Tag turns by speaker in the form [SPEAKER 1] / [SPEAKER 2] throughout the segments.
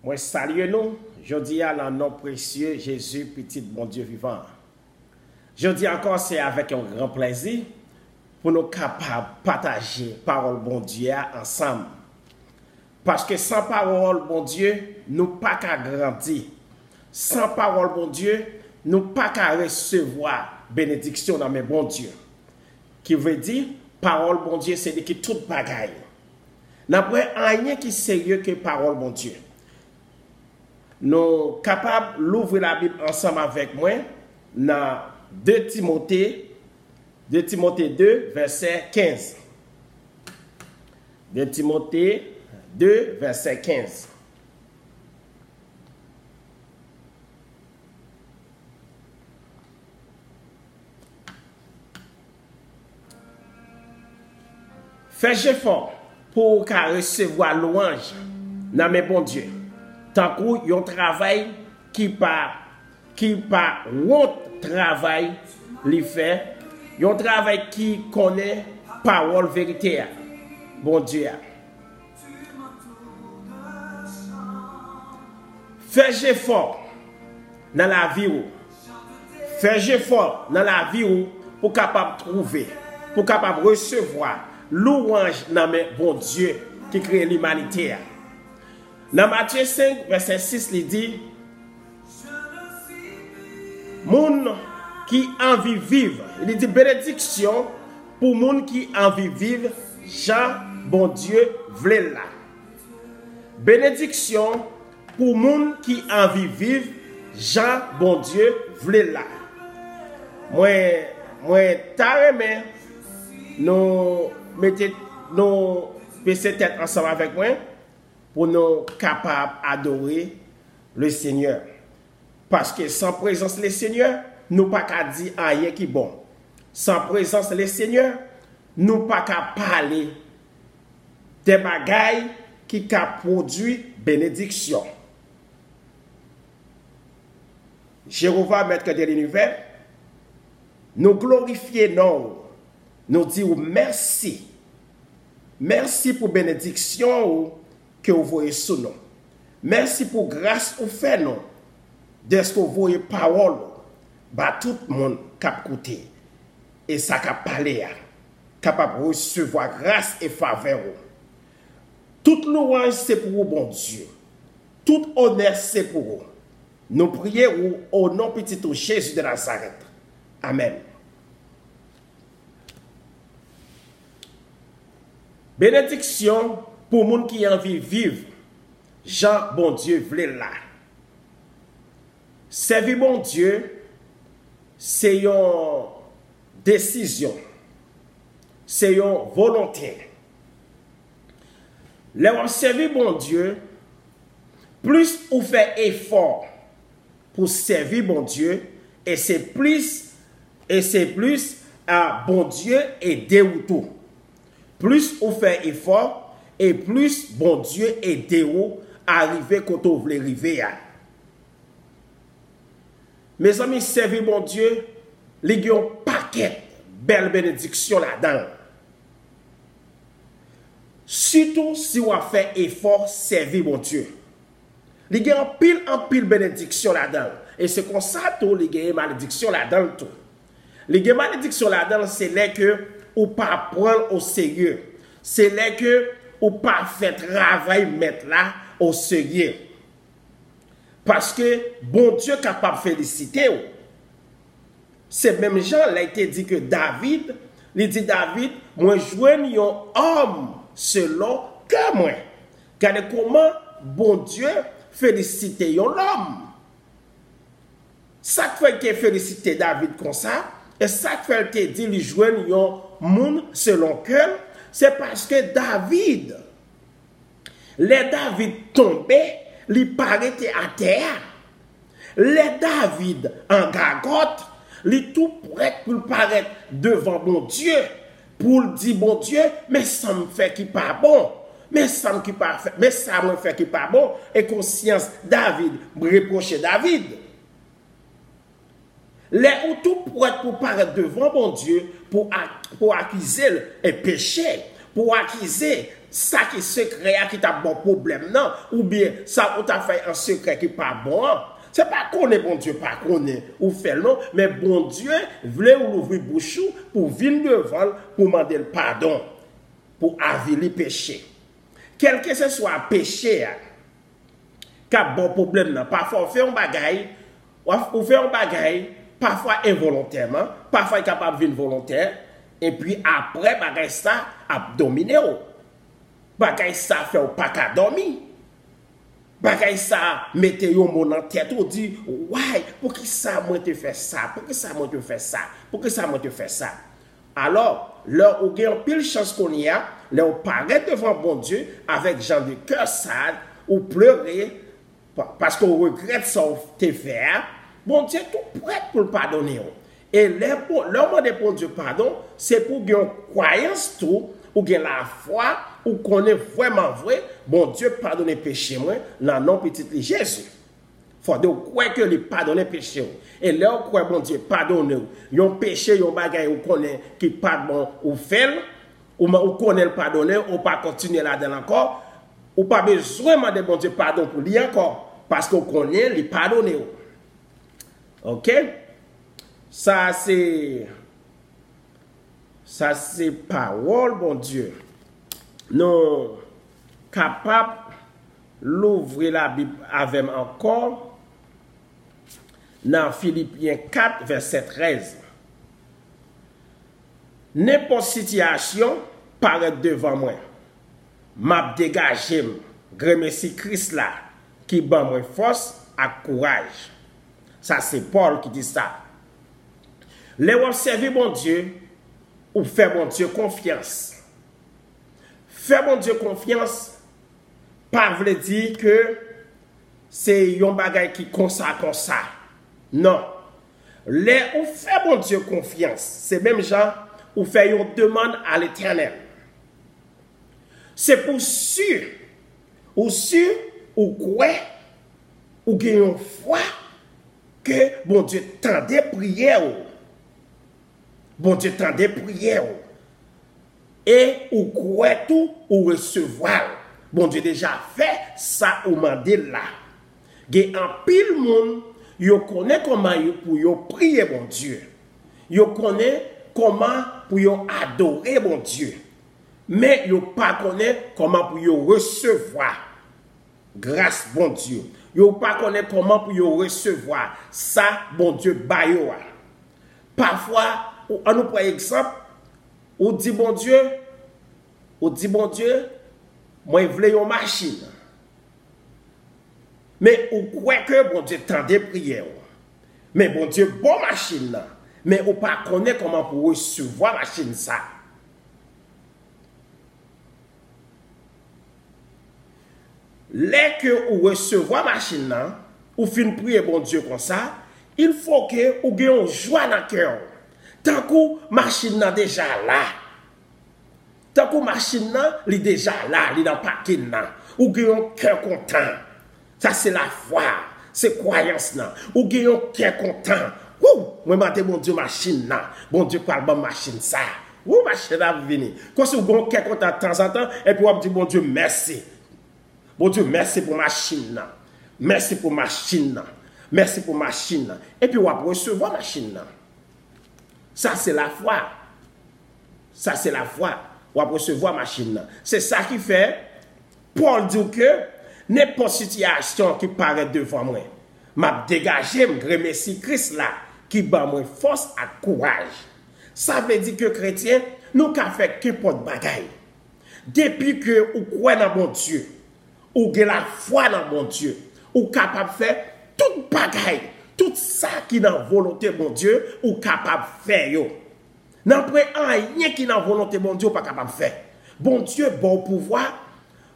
[SPEAKER 1] Moi, salue nous. Je dis à le nom précieux Jésus, petit bon Dieu vivant. Je dis encore, c'est avec un grand plaisir pour nous capables de partager parole bon Dieu ensemble. Parce que sans parole bon Dieu, nous pas qu'à grandir. Sans parole bon Dieu, nous pas qu'à recevoir bénédiction dans mes bons Dieu. Qui veut dire, parole bon Dieu, c'est de toute bagaille. N'a pas rien qui est sérieux que parole bon Dieu. Nous sommes capables d'ouvrir la Bible ensemble avec moi dans 2 Timothée 2, verset 15. 2 Timothée 2, verset 15. Faites effort pour recevoir louange dans mes bons dieux. Tant qu'il y a un travail qui pas honte travail li fait, il y a un travail qui connaît parole vérité. Bon Dieu. Faites effort dans la vie. Faites effort dans la vie pour capable trouver, pour capable recevoir louange dans mes bon Dieu qui crée l'humanité. Dans Matthieu 5, verset 6, il dit, moun qui envie vivre, il dit bénédiction pour moun qui envie vivre, Jean, bon Dieu, vle là. Bénédiction pour moun qui envie vivre, Jean, bon Dieu, vle là. Moi, taremé, nous mettez nos PC tête ensemble avec moi pour nous capables d'adorer le Seigneur. Parce que sans présence du Seigneur, nous pas qu'à dire rien qui est bon. Sans présence du Seigneur, nous pas qu'à parler des bagailles qui produisent bénédiction. Jéhovah, maître de l'univers, nous glorifions, nous disons merci. Merci pour bénédiction que vous voyez sous nous. Merci pour grâce que vous faites nous. De ce que vous voyez parole, bah tout le monde cap écouter. Et ça cap parler, capable de recevoir grâce et faveur. Toute louange c'est pour vous, bon Dieu. Tout honneur c'est pour vous. Nous prions au nom petit de Jésus de Nazareth. Amen. Bénédiction pour les gens qui ont envie de vivre. Jean, bon Dieu, vle là. Servir bon Dieu, c'est une décision. C'est une volonté. Lorsqu'on servir bon Dieu, plus on fait effort pour servir bon Dieu, et c'est plus à bon Dieu aider ou tout. Plus on fait effort, et plus bon Dieu aider ou arriver quand on veut arriver. Mes amis, servir bon Dieu, il y a un paquet de belles bénédictions là-dedans. Surtout si on fait effort, servir bon Dieu. Il y a un pile bénédiction là-dedans. Et c'est comme ça tout, il y a une malédiction là-dedans tout. Il y a une malédiction là-dedans, c'est là que ou pas prendre au sérieux. C'est là que ou pas faire travail mettre là au sérieux. Parce que bon Dieu est capable de féliciter. C'est même Jean là été dit que David, il dit David, moi joigne un homme selon que moi. Regardez comment bon Dieu félicite l'homme. Ça fait qu'il félicite David comme ça, et ça fait qu'il dit il joigne un monde selon que, c'est parce que David, les David tombé, il paraît à terre. Les David en gagote, il tout prêt pour paraître devant mon Dieu, pour dire bon Dieu, mais ça me fait qui pas bon, mais ça me fait qui pas bon, et conscience David reprocher David. Les ou tout prêt pour paraître devant mon Dieu, pour accuser le péché, pour accuser ça qui est secret qui t'a bon problème non ou bien ça on t'a fait un secret qui pas bon. C'est pas qu'on est bon Dieu, pas qu'on est ou fait non, mais bon Dieu voulait ouvrir bouche pour venir devant pour demander le pardon, pour aviler péché. Quel que ce soit péché, qui a bon problème non, parfois on fait un bagaille, on fait un bagaille parfois involontairement, parfois capable de venir volontaire et puis après bagaille ça a dominé. Bagaille ça fait pas qu'à dormir. Bagay ça mettez yo mon en tête ou dit ouais pour qui ça moi te fait ça pour que ça moi te fait ça pour que ça moi te fait ça alors là ou gagne pile chance qu'on y a là on paraît devant bon Dieu avec gens de cœur sale ou pleurer parce qu'on regrette ça te faire bon Dieu tout prêt pour le pardonner et là pour demander pour Dieu pardon c'est pour gagner croyance tout ou bien la foi ou qu'on est vraiment vrai, bon Dieu pardonne péché moi, dans nom petit Jésus. Faut de croire que il pardonne péché. Et là on croit bon Dieu pardonne. Yon péché, yon bagay ou connaît qui pas bon ou fait ou connaît le pardonner, ou pas continuer là-dedans encore, ou pas besoin demander bon Dieu pardon pour lui encore parce qu'on connaît le pardonner. OK? Ça c'est parole bon Dieu. Nous capables d'ouvrir la Bible avec encore dans Philippiens 4 verset 13. N'importe situation paraît devant moi. M'a dégagé, remercie Christ là qui ban moi force et courage. Ça c'est Paul qui dit ça. Les observer bon Dieu ou faire bon Dieu confiance. Faire bon Dieu confiance, pas veut dire que c'est un bagage qui comme ça. Non. Les ou fait bon Dieu confiance, c'est même gens ou fait une demande à l'Éternel. C'est pour sûr, ou quoi, ou gagne une foi que bon Dieu tendait prière. Bon Dieu tendait prière. Et ou quoi tout ou recevoir. Bon Dieu déjà fait ça ou mandé là. Il y a un pile monde, yo connaît comment pour yo prier bon Dieu. Yo connaît comment pour yo adorer bon Dieu. Mais yo pas connaît comment pour yo recevoir grâce bon Dieu. Yo pas connaît comment pour yo recevoir ça bon Dieu ba yo. Parfois on nous prend exemple ou dit bon Dieu, moi je voulais une machine. Mais ou croit que bon Dieu tendait prière. Mais bon Dieu bon machine là. Mais ou pas connaît comment pour recevoir machine ça. Dès que ou recevoir machine là, ou fin prier bon Dieu comme ça, il faut que ou gagne une joie dans cœur. Tant que machine là déjà là. Tant que machine là, il déjà là, il dans paquet là. Ou gagne un cœur content. Ça c'est la foi, c'est croyance là. Ou gagne un cœur content. Moi m'a dit bon Dieu machine là. Bon Dieu parle bon machine ça. Machine là venir. Quand si vous gagne un cœur content de temps en temps et puis on dit bon Dieu merci. Bon Dieu merci pour machine là. Merci pour machine là. Merci pour machine là. Et puis on va recevoir machine là. Ça c'est la foi. Ça c'est la foi. On va recevoir machine là. C'est ça qui fait Paul dit que n'importe situation qui paraît devant moi, m'a dégagé, me remercie Christ là qui bat moi force et courage. Ça veut dire que chrétien, nous qu'à faire qu'importe bagaille. Depuis que ou croit dans bon Dieu, ou que la foi dans bon Dieu, ou capable de faire toute bagaille, tout ça qui dans volonté bon Dieu, ou capable de faire yo. N'après rien qui dans volonté bon Dieu pas capable de faire. Bon Dieu bon pouvoir.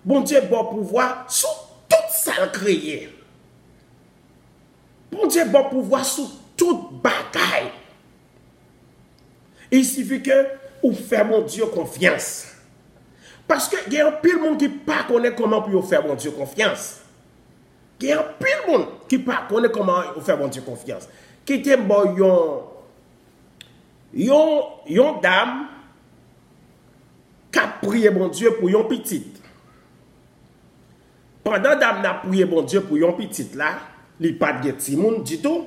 [SPEAKER 1] Bon Dieu bon pouvoir sur tout ça créé. Bon Dieu bon pouvoir sur toute bagaille. Il suffit que ou faire mon Dieu confiance. Parce que il y a un pile monde qui pas connaît comment pour faire mon Dieu confiance. Il y a un pile monde qui pas connaît comment faire mon Dieu confiance. Qui était bon yon dame qui a prié bon Dieu pour yon petit. Pendant dame n'a prié bon Dieu pour yon petit là, il pas de petit monde du tout.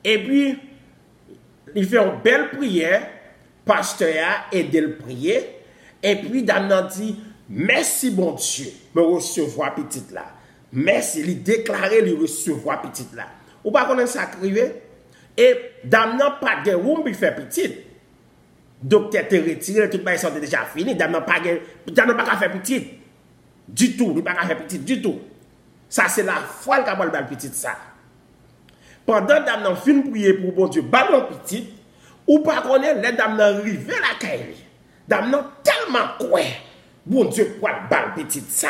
[SPEAKER 1] Et puis il fait une belle prière, pasteur a aidé le prier et puis dame n'a dit merci bon Dieu, me recevoir petit là. Merci, il déclaré lui recevoir petit là. Ou pas connaître ça crivé et dame n'a pas de room pour faire petit. Docteur te retiré, tout ça est déjà fini, dame n'a pas faire petit. Du tout, il n'a pas faire petit du tout. Ça c'est la foi qui a le petit ça. Pendant dame n'a fin prier pour bon Dieu, ballon petit, ou pas connaître les dame n'a arrivé la caille. Dame n'a tellement quoi, bon Dieu quoi le bal petit ça.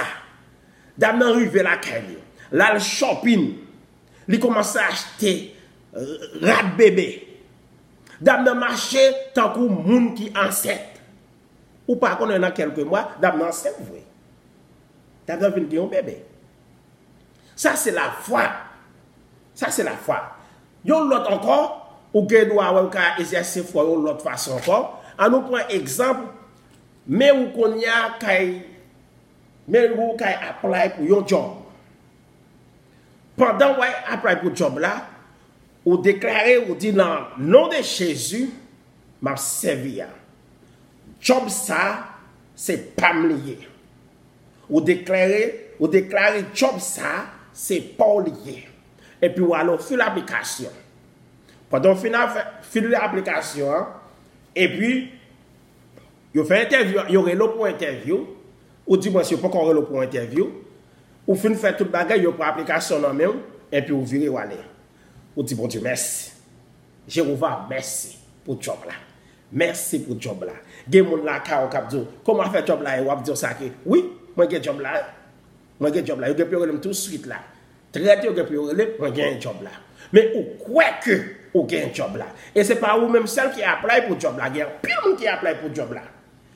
[SPEAKER 1] Dame n'a arrivé la caille. Là le shopping, il commence à acheter rat bébé. Dame n'a marché tant que moun qui enceinte. Ou pas connaître dans quelques mois, dame n'a enceinte vrai. Dame n'a venu un bébé. Ça c'est la foi. Ça, c'est la foi. Yon l'autre encore, ou gen doit exercer foi yon l'autre façon encore. On nous prend exemple, mais ou qu'on y a mais ou kay apply pour yon job. Pendant ou apply pour job là, ou déclarer ou dit dans nom de Jésus, m'a servi. Job ça, c'est pas lié. Ou déclarer job ça, c'est pas lié. Et puis, alors, faire l'application. Pendant faire l'application, et puis, vous faites interview, vous avez pour interview, ou dit, moi, si vous pas encore pour interview, ou fait tout le bagage, vous prenez l'application en même, et puis vous virez où aller. Vous dites, bon Dieu, merci. Jéhovah, merci pour le job là. Merci pour le job là. Gen moun la ka ou kap di, comment faire job là, et vous dire ça que, oui, moi, j'ai job là. Moi, j'ai job là. Vous avez tout de suite là. Traité au gars on gagne un job là. Mais ou quoi que on gagne un job là. Et c'est pas vous même seul qui apply pour job là, il y a plein de monde qui apply pour job là.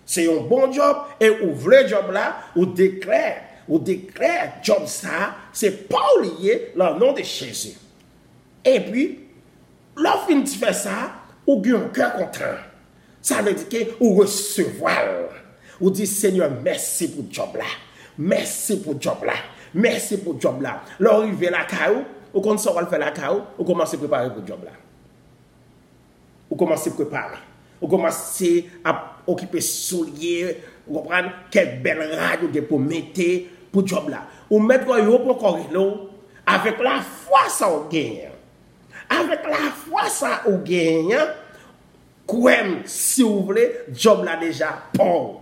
[SPEAKER 1] C'est un bon job et ou vrai job là, ou déclare job ça, c'est pas lié le nom de Jésus. Et puis lorsque tu fais ça, ou gagne un cœur content. Ça veut dire que ou recevoir. Ou dit Seigneur merci pour job là. Merci pour job là. Merci pour le job là. L'arrivée la caillou, ou quand ça va faire la caillou, ou commencer à préparer pour le job là. Ou commencer à préparer. Ou commencer à occuper souliers, ou comprendre quelle belle radio pour mettre pour le job là. Ou mettre quoi yo pour corridor avec la foi ça on gagne. Avec la foi ça on gagne. Quoi si vous voulez, job là déjà bon.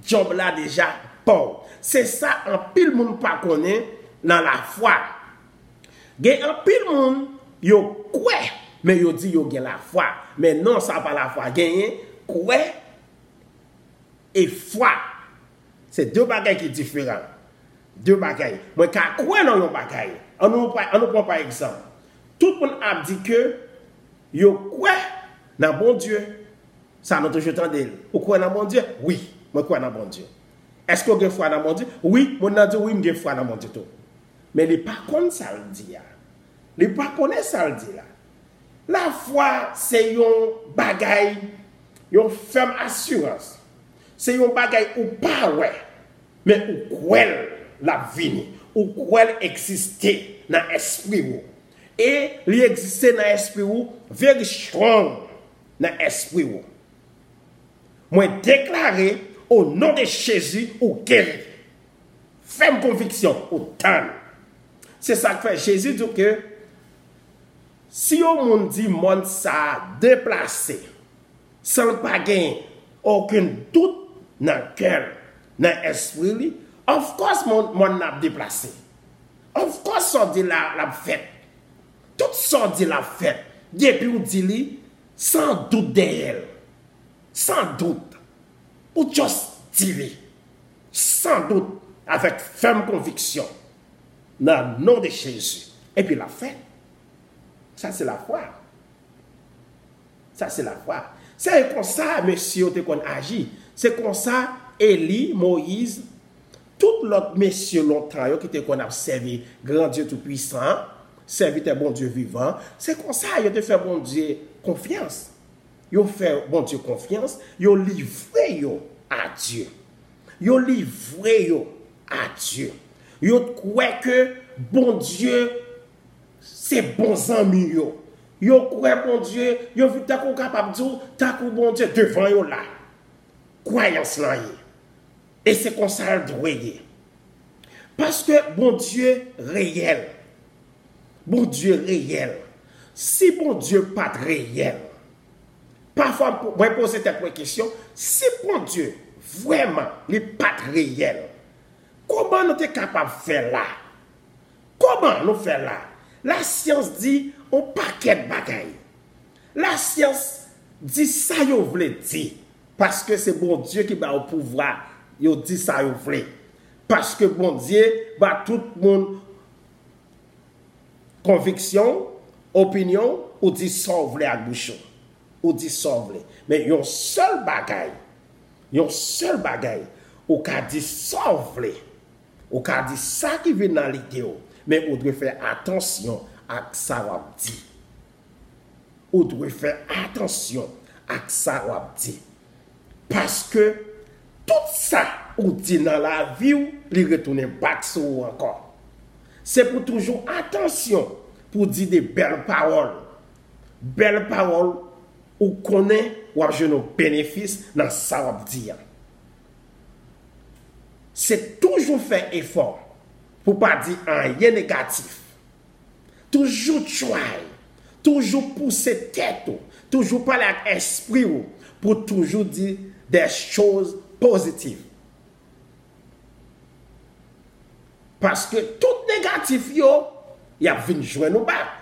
[SPEAKER 1] Job là déjà bon. C'est ça, un pile monde pas connaît dans la foi. Gen un pile monde, yo quoi, mais yo dit yo gen la foi. Mais non, ça pas la foi. Gen quoi et foi. C'est deux bagages qui sont différents. Deux bagages. Moi, quand quoi dans yon bagages, on nous prend par exemple. Tout le monde a dit que yo quoi dans bon Dieu. Ça nous toujours entendre. Ou quoi dans bon Dieu? Oui, moi quoi dans bon Dieu. Est-ce qu'on a foi dans mon Dieu? Oui, mon a dit oui, j'ai foi dans mon Dieu. Mais les pas comme ça le dit. Les pas connaissent ça le dit là. La foi, c'est un bagaille, une ferme assurance. C'est un bagaille ou pas ouais, mais ou quoi la vie, ou quoi exister dans l'esprit. Et il existe dans l'esprit very strong dans l'esprit. Moi déclarer au nom de Jésus, ou guéri. Ferme conviction, ou tan. C'est ça que fait Jésus dit que si on monde dit monde ça déplacé, sans pas gagner aucun doute dans le cœur, dans l'esprit, of course mon n'a déplacé. Of course on dit la fête. Tout ça dit la fête. Depuis on dit sans doute d'elle. Sans doute. Ou juste dire, sans doute, avec ferme conviction, dans le nom de Jésus. Et puis la fait. Ça, c'est la foi. Ça, c'est la foi. C'est comme ça, monsieur, qu'on agit. C'est comme ça, Élie, Moïse, tout l'autre monsieur longtemps, qui était qu'on a servi, grand Dieu tout-puissant, servi un bon Dieu vivant. C'est comme ça, il a fait bon Dieu confiance. yo fait bon Dieu confiance, yo livré yo à Dieu. Yo livré yo à Dieu. Yo croit que bon Dieu c'est bons amis yo. Yo croit bon Dieu, yo vu ta ko capable dire ta ko bon Dieu devant yo là. Croyance là. Et c'est comme ça le doit. Parce que bon Dieu réel. Bon Dieu réel. Si bon Dieu pas réel. Parfois, moi poser cette question, si bon Dieu vraiment n'est pas réel, comment nous sommes capables de faire là? Comment nous faire là? La science dit un paquet de bagailles. La science dit ça vous voulez dire. Parce que c'est bon Dieu qui va au pouvoir. Il dit ça vous voulez. Parce que bon Dieu va tout le monde conviction, opinion, ou dit ça vous voulez à bouchon. Ou dit ça vous voulez. Mais il y a un seul bagaille. Ou qu'a dit ça vous voulez. Ou qu'a dit ça qui vient dans l'idée. Mais on doit faire attention à ça vous dit. On doit faire attention à ça vous dit. Parce que tout ça, ou dit dans la vie, il retourne back sur vous encore. C'est pour toujours attention, pour dire des belles paroles. Belles paroles, ou connaît, ou avez nos bénéfices dans ça vous dit. C'est toujours faire effort, pour pas dire rien négatif. Toujours try, toujours pousser tête, toujours parler avec esprit, pour toujours dire des choses positives. Parce que tout négatif, il y a venu jouer nous battre.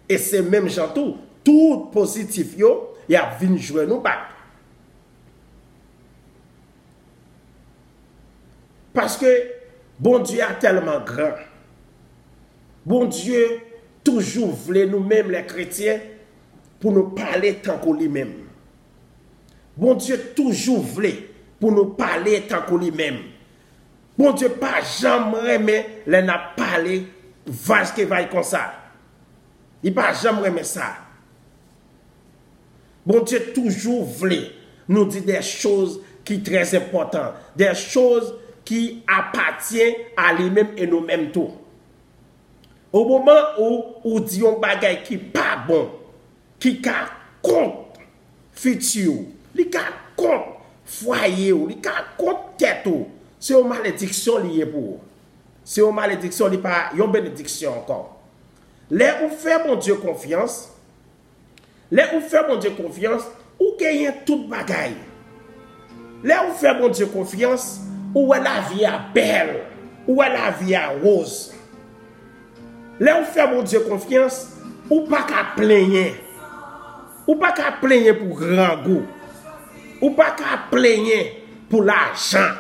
[SPEAKER 1] Et c'est même gens tout positif, il y a venu jouer nous battre. Parce que bon Dieu est tellement grand. Bon Dieu toujours voulait nous-mêmes les chrétiens pour nous parler tant qu'on lui-même. Bon Dieu toujours voulait pour nous parler tant qu'on lui-même. Bon Dieu pas jamais aimé les n'a parlé vache qui va comme ça. Il pas jamais aimé ça. Bon Dieu toujours voulait nous dire des choses qui sont très importantes, des choses qui appartiennent à lui-même et nous-mêmes tout. Au moment où dit un bagay qui pas bon, qui ka contre futur, qui ka contre foyer, qui ka contre tête, c'est une malédiction liée pour. C'est une malédiction, li pas une bénédiction encore. Là où fait mon Dieu confiance, ou gagne toute bagaille. Là où fait mon Dieu confiance, où la vie est belle, où la vie est rose. Là où fait mon Dieu confiance, ou pas qu'à plaigner. Ou pas qu'à plaigner pour grand goût. Ou pas qu'à plaigner pour l'argent.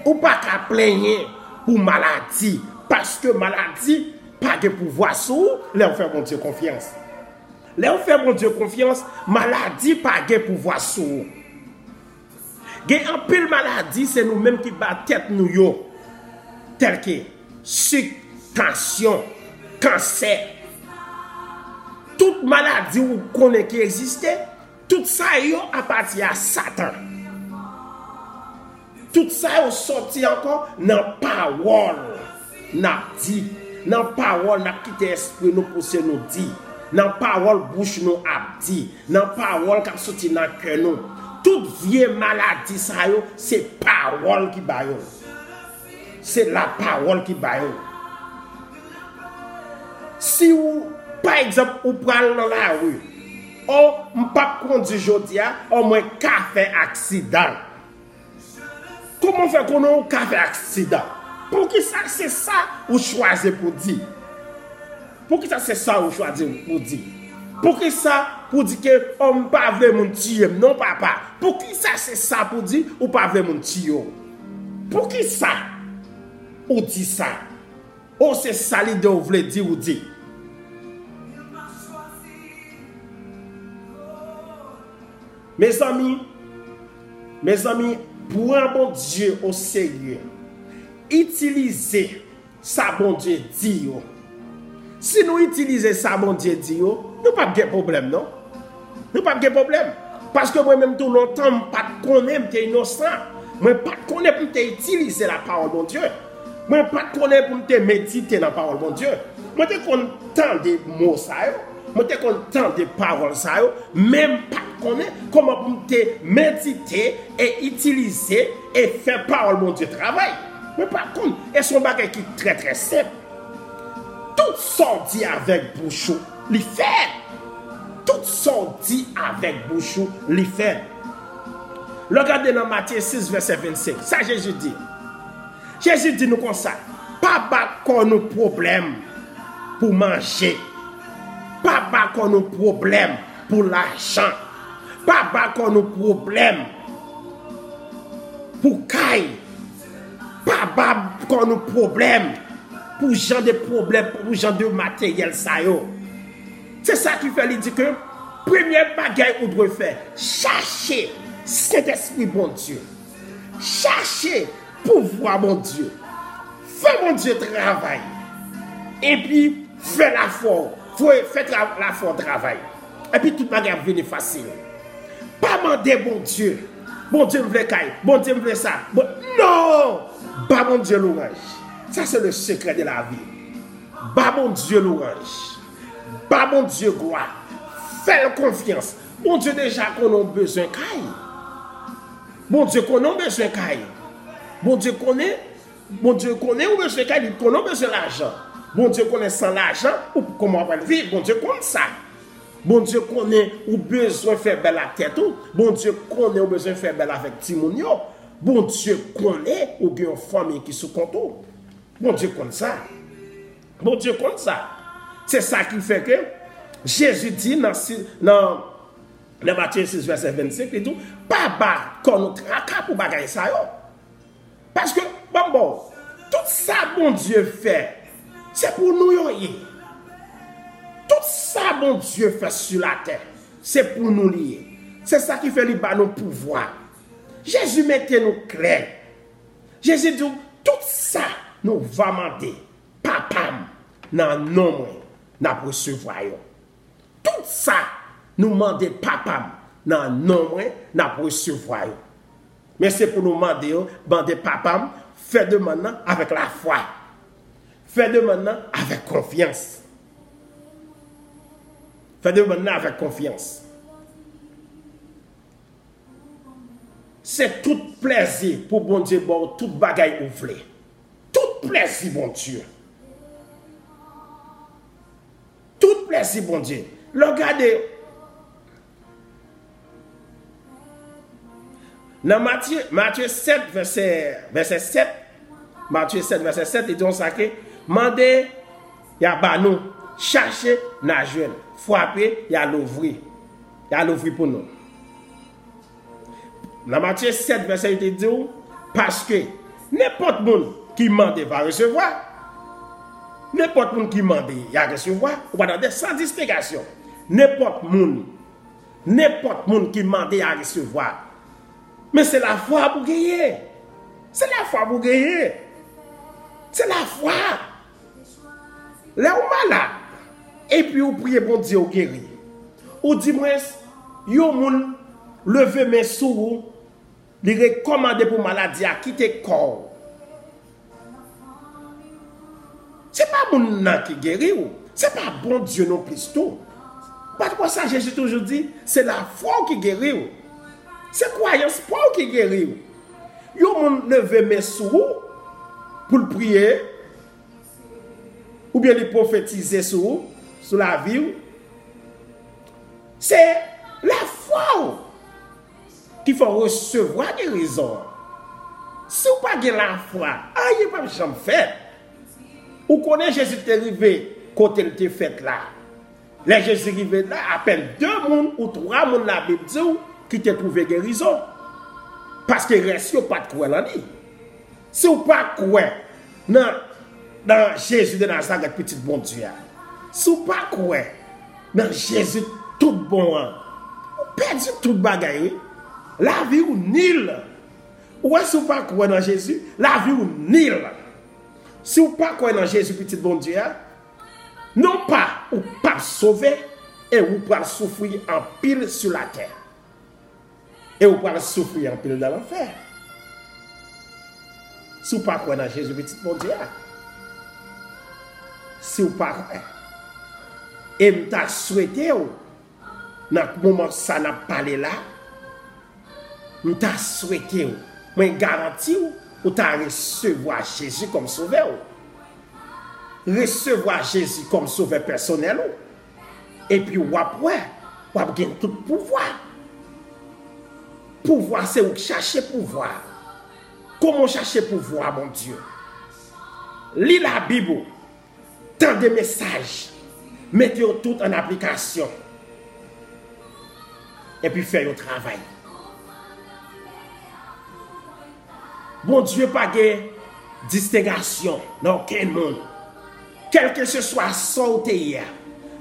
[SPEAKER 1] Ou pas qu'à plaigner pour maladie. Parce que maladie, pas de pouvoir sur, là où fait mon Dieu confiance. Là où fait mon Dieu confiance, maladie, pas de pouvoir sur. Il y a un pile maladie, c'est nous-mêmes qui bat tête nous yo. Tel que sucre, tension, cancer. Toute maladie ou connaît qui existait, tout ça yo appartient à Satan. Tout ça est sorti encore dans parole. N'a dit, dans parole n'a quitté esprit nous pousser nous dit, dans parole bouche nous a dit, dans parole qui sorti dans cœur nous. Toute vieille maladie ça yo, c'est parole qui ba yo. C'est la parole qui ba yo. Si vous, par exemple, vous prenez dans la rue, ou m'pas conduire aujourd'hui, au moins qu'à faire accident. Comment faire qu'on a qu'à faire accident? Pour qui ça c'est ça ou choisir pour dire? Pour qui ça c'est ça ou choisir pour dire? Pour qui ça pour dire que on pas veut mon tuer non papa? Pour qui ça c'est ça pour dire ou pas veut mon tuer? Pour qui ça? Ou dit ça? Oh c'est ça l'idée ou voulez dire ou dire? Mes amis, pour un bon Dieu au sérieux, utilisez ça bon Dieu dit. Si nous utilisons ça bon Dieu dit, nous pas de problème, non? Nous pas de problème. Parce que moi-même, tout longtemps, je ne pas connaître que innocent. Je ne pas connaître pour utiliser la parole de Dieu. Je ne pas connaître pour méditer dans la parole de Dieu. Je ne content des mots, je ne content des paroles, même pas connaître comment pour méditer et utiliser et faire parole de Dieu travail. Mais par contre, et son bagage qui est très très simple. Tout sorti avec bouchou, li fait. Tout sorti avec bouchou, li fait. Regardez dans Matthieu 6, verset 25. Ça, Jésus dit. Jésus dit nous comme ça. Pas qu'on nous problème pour manger. Pas qu'on nous problème pour l'argent. Pas qu'on nous problème pour caille. Pas qu'on nous problème pour gens de problèmes, pour gens de matériel ça yo. C'est ça qui fait lui dire que première bagaille qu'on doit faire, chercher Saint-Esprit bon Dieu. Chercher pouvoir bon Dieu. Faire mon Dieu travail. Et puis faire la foi. Faut faire la foi travail. Et puis toute bagaille venir facile. Pas demander bon Dieu. Bon Dieu me veut caille. Bon Dieu me veut ça. Bon, non! Pas mon Dieu l'orange. Ça c'est le secret de la vie. Pas mon Dieu l'orange. Pas mon Dieu gloire. Fais confiance. Bon Dieu déjà qu'on a besoin caille. Bon Dieu qu'on a besoin caille. Bon Dieu connaît. Bon Dieu connaît ou besoin caille. Qu'on a besoin l'argent. Bon Dieu connaît sans l'argent ou comment on va vivre. Bon Dieu connaît ça. Bon Dieu connaît ou besoin faire belle la tête. Bon Dieu connaît ou besoin faire belle avec Timonio. Bon Dieu connaît ou bien une famille qui se compte. Bon Dieu connaît ça. Bon Dieu connaît ça. C'est ça qui fait que Jésus dit dans Matthieu 6, verset 25 et tout, pas qu'on nous traque pour bagailler ça. Parce que, bon, tout ça, bon Dieu fait, c'est pour nous. Tout ça, bon Dieu fait sur la terre, c'est pour nous lier. C'est ça qui fait nos pouvoirs. Jésus mettait nous clair. Jésus dit, tout ça, nous va demander, papa, dans nom, nous recevoir. Tout ça, nous demander, papa, dans nom, nous recevoir. Mais c'est pour nous demander, papa, fais de maintenant avec la foi. Fais de maintenant avec confiance. Fais de maintenant avec confiance. C'est tout plaisir pour bon Dieu, bon, tout bagaille ouvert. Tout plaisir, bon Dieu. Tout plaisir, bon Dieu. Regardez. Dans Matthieu 7, verset 7, Matthieu 7, verset 7, il dit ça que, mandez, il y a banou, cherchez, nager, frapper, il y a l'ouvrir. Il y a l'ouvrir pour nous. Dans Matthieu 7, verset 8, il dit, parce que n'importe qui demande va recevoir. N'importe qui demande va recevoir. On va demander sans distinction. N'importe qui demande va recevoir. Mais c'est la foi pour gagner. C'est la foi pour gagner. C'est la foi. Là, on malade. Et puis, on prie bon Dieu au guéri. Ou dis-moi, yo moun lever mes sous, li recommande pour maladie à quitter corps. C'est pas mon nan qui guérit ou. C'est pas bon Dieu non plus tout. Pas pour ça Jésus toujours dit, c'est la foi qui guérit ou. C'est croyance foi qui guérit ou. Yo moun lever mes sous pour le prier ou bien le prophétiser sur la vie ou. C'est la foi qu'il faut recevoir guérison. Si vous n'avez pas la foi, il n'y a pas de jamais fait. Ou connaissez Jésus est arrivé quand il était fait là. Les Jésus est arrivé là, à peine 2 personnes ou 3 personnes la Bible dit qui te trouvé guérison. Parce que reste pas de quoi là. Si vous pas quoi dans Jésus de Nazareth petit bon Dieu. Si vous pas quoi dans Jésus tout bon, vous perdez tout bagaille. La vie ou nil. Ou est-ce que vous pas quoi dans Jésus? La vie ou nil. Si vous pas quoi dans Jésus petit bon Dieu, non pas ou pas sauver et vous pas souffrir en pile sur la terre. Et vous pouvez souffrir en pile dans l'enfer. Si vous ne croyez pas dans Jésus, petit mon Dieu. Si vous ne croyez pas. Et je t'ai souhaité, dans le moment où ça n'a pas parlé là, je t'ai souhaité, je garantis, vous t'as recevoir Jésus comme sauveur. Recevoir Jésus comme sauveur personnel. Et puis, vous avez tout pouvoir. Pouvoir, c'est où chercher pouvoir. Comment chercher pouvoir, mon Dieu? Lis la Bible, tant de messages, mettez tout en application. Et puis, faites le travail. Bon Dieu, pas de distinction dans aucun monde. Quel que ce soit sauté,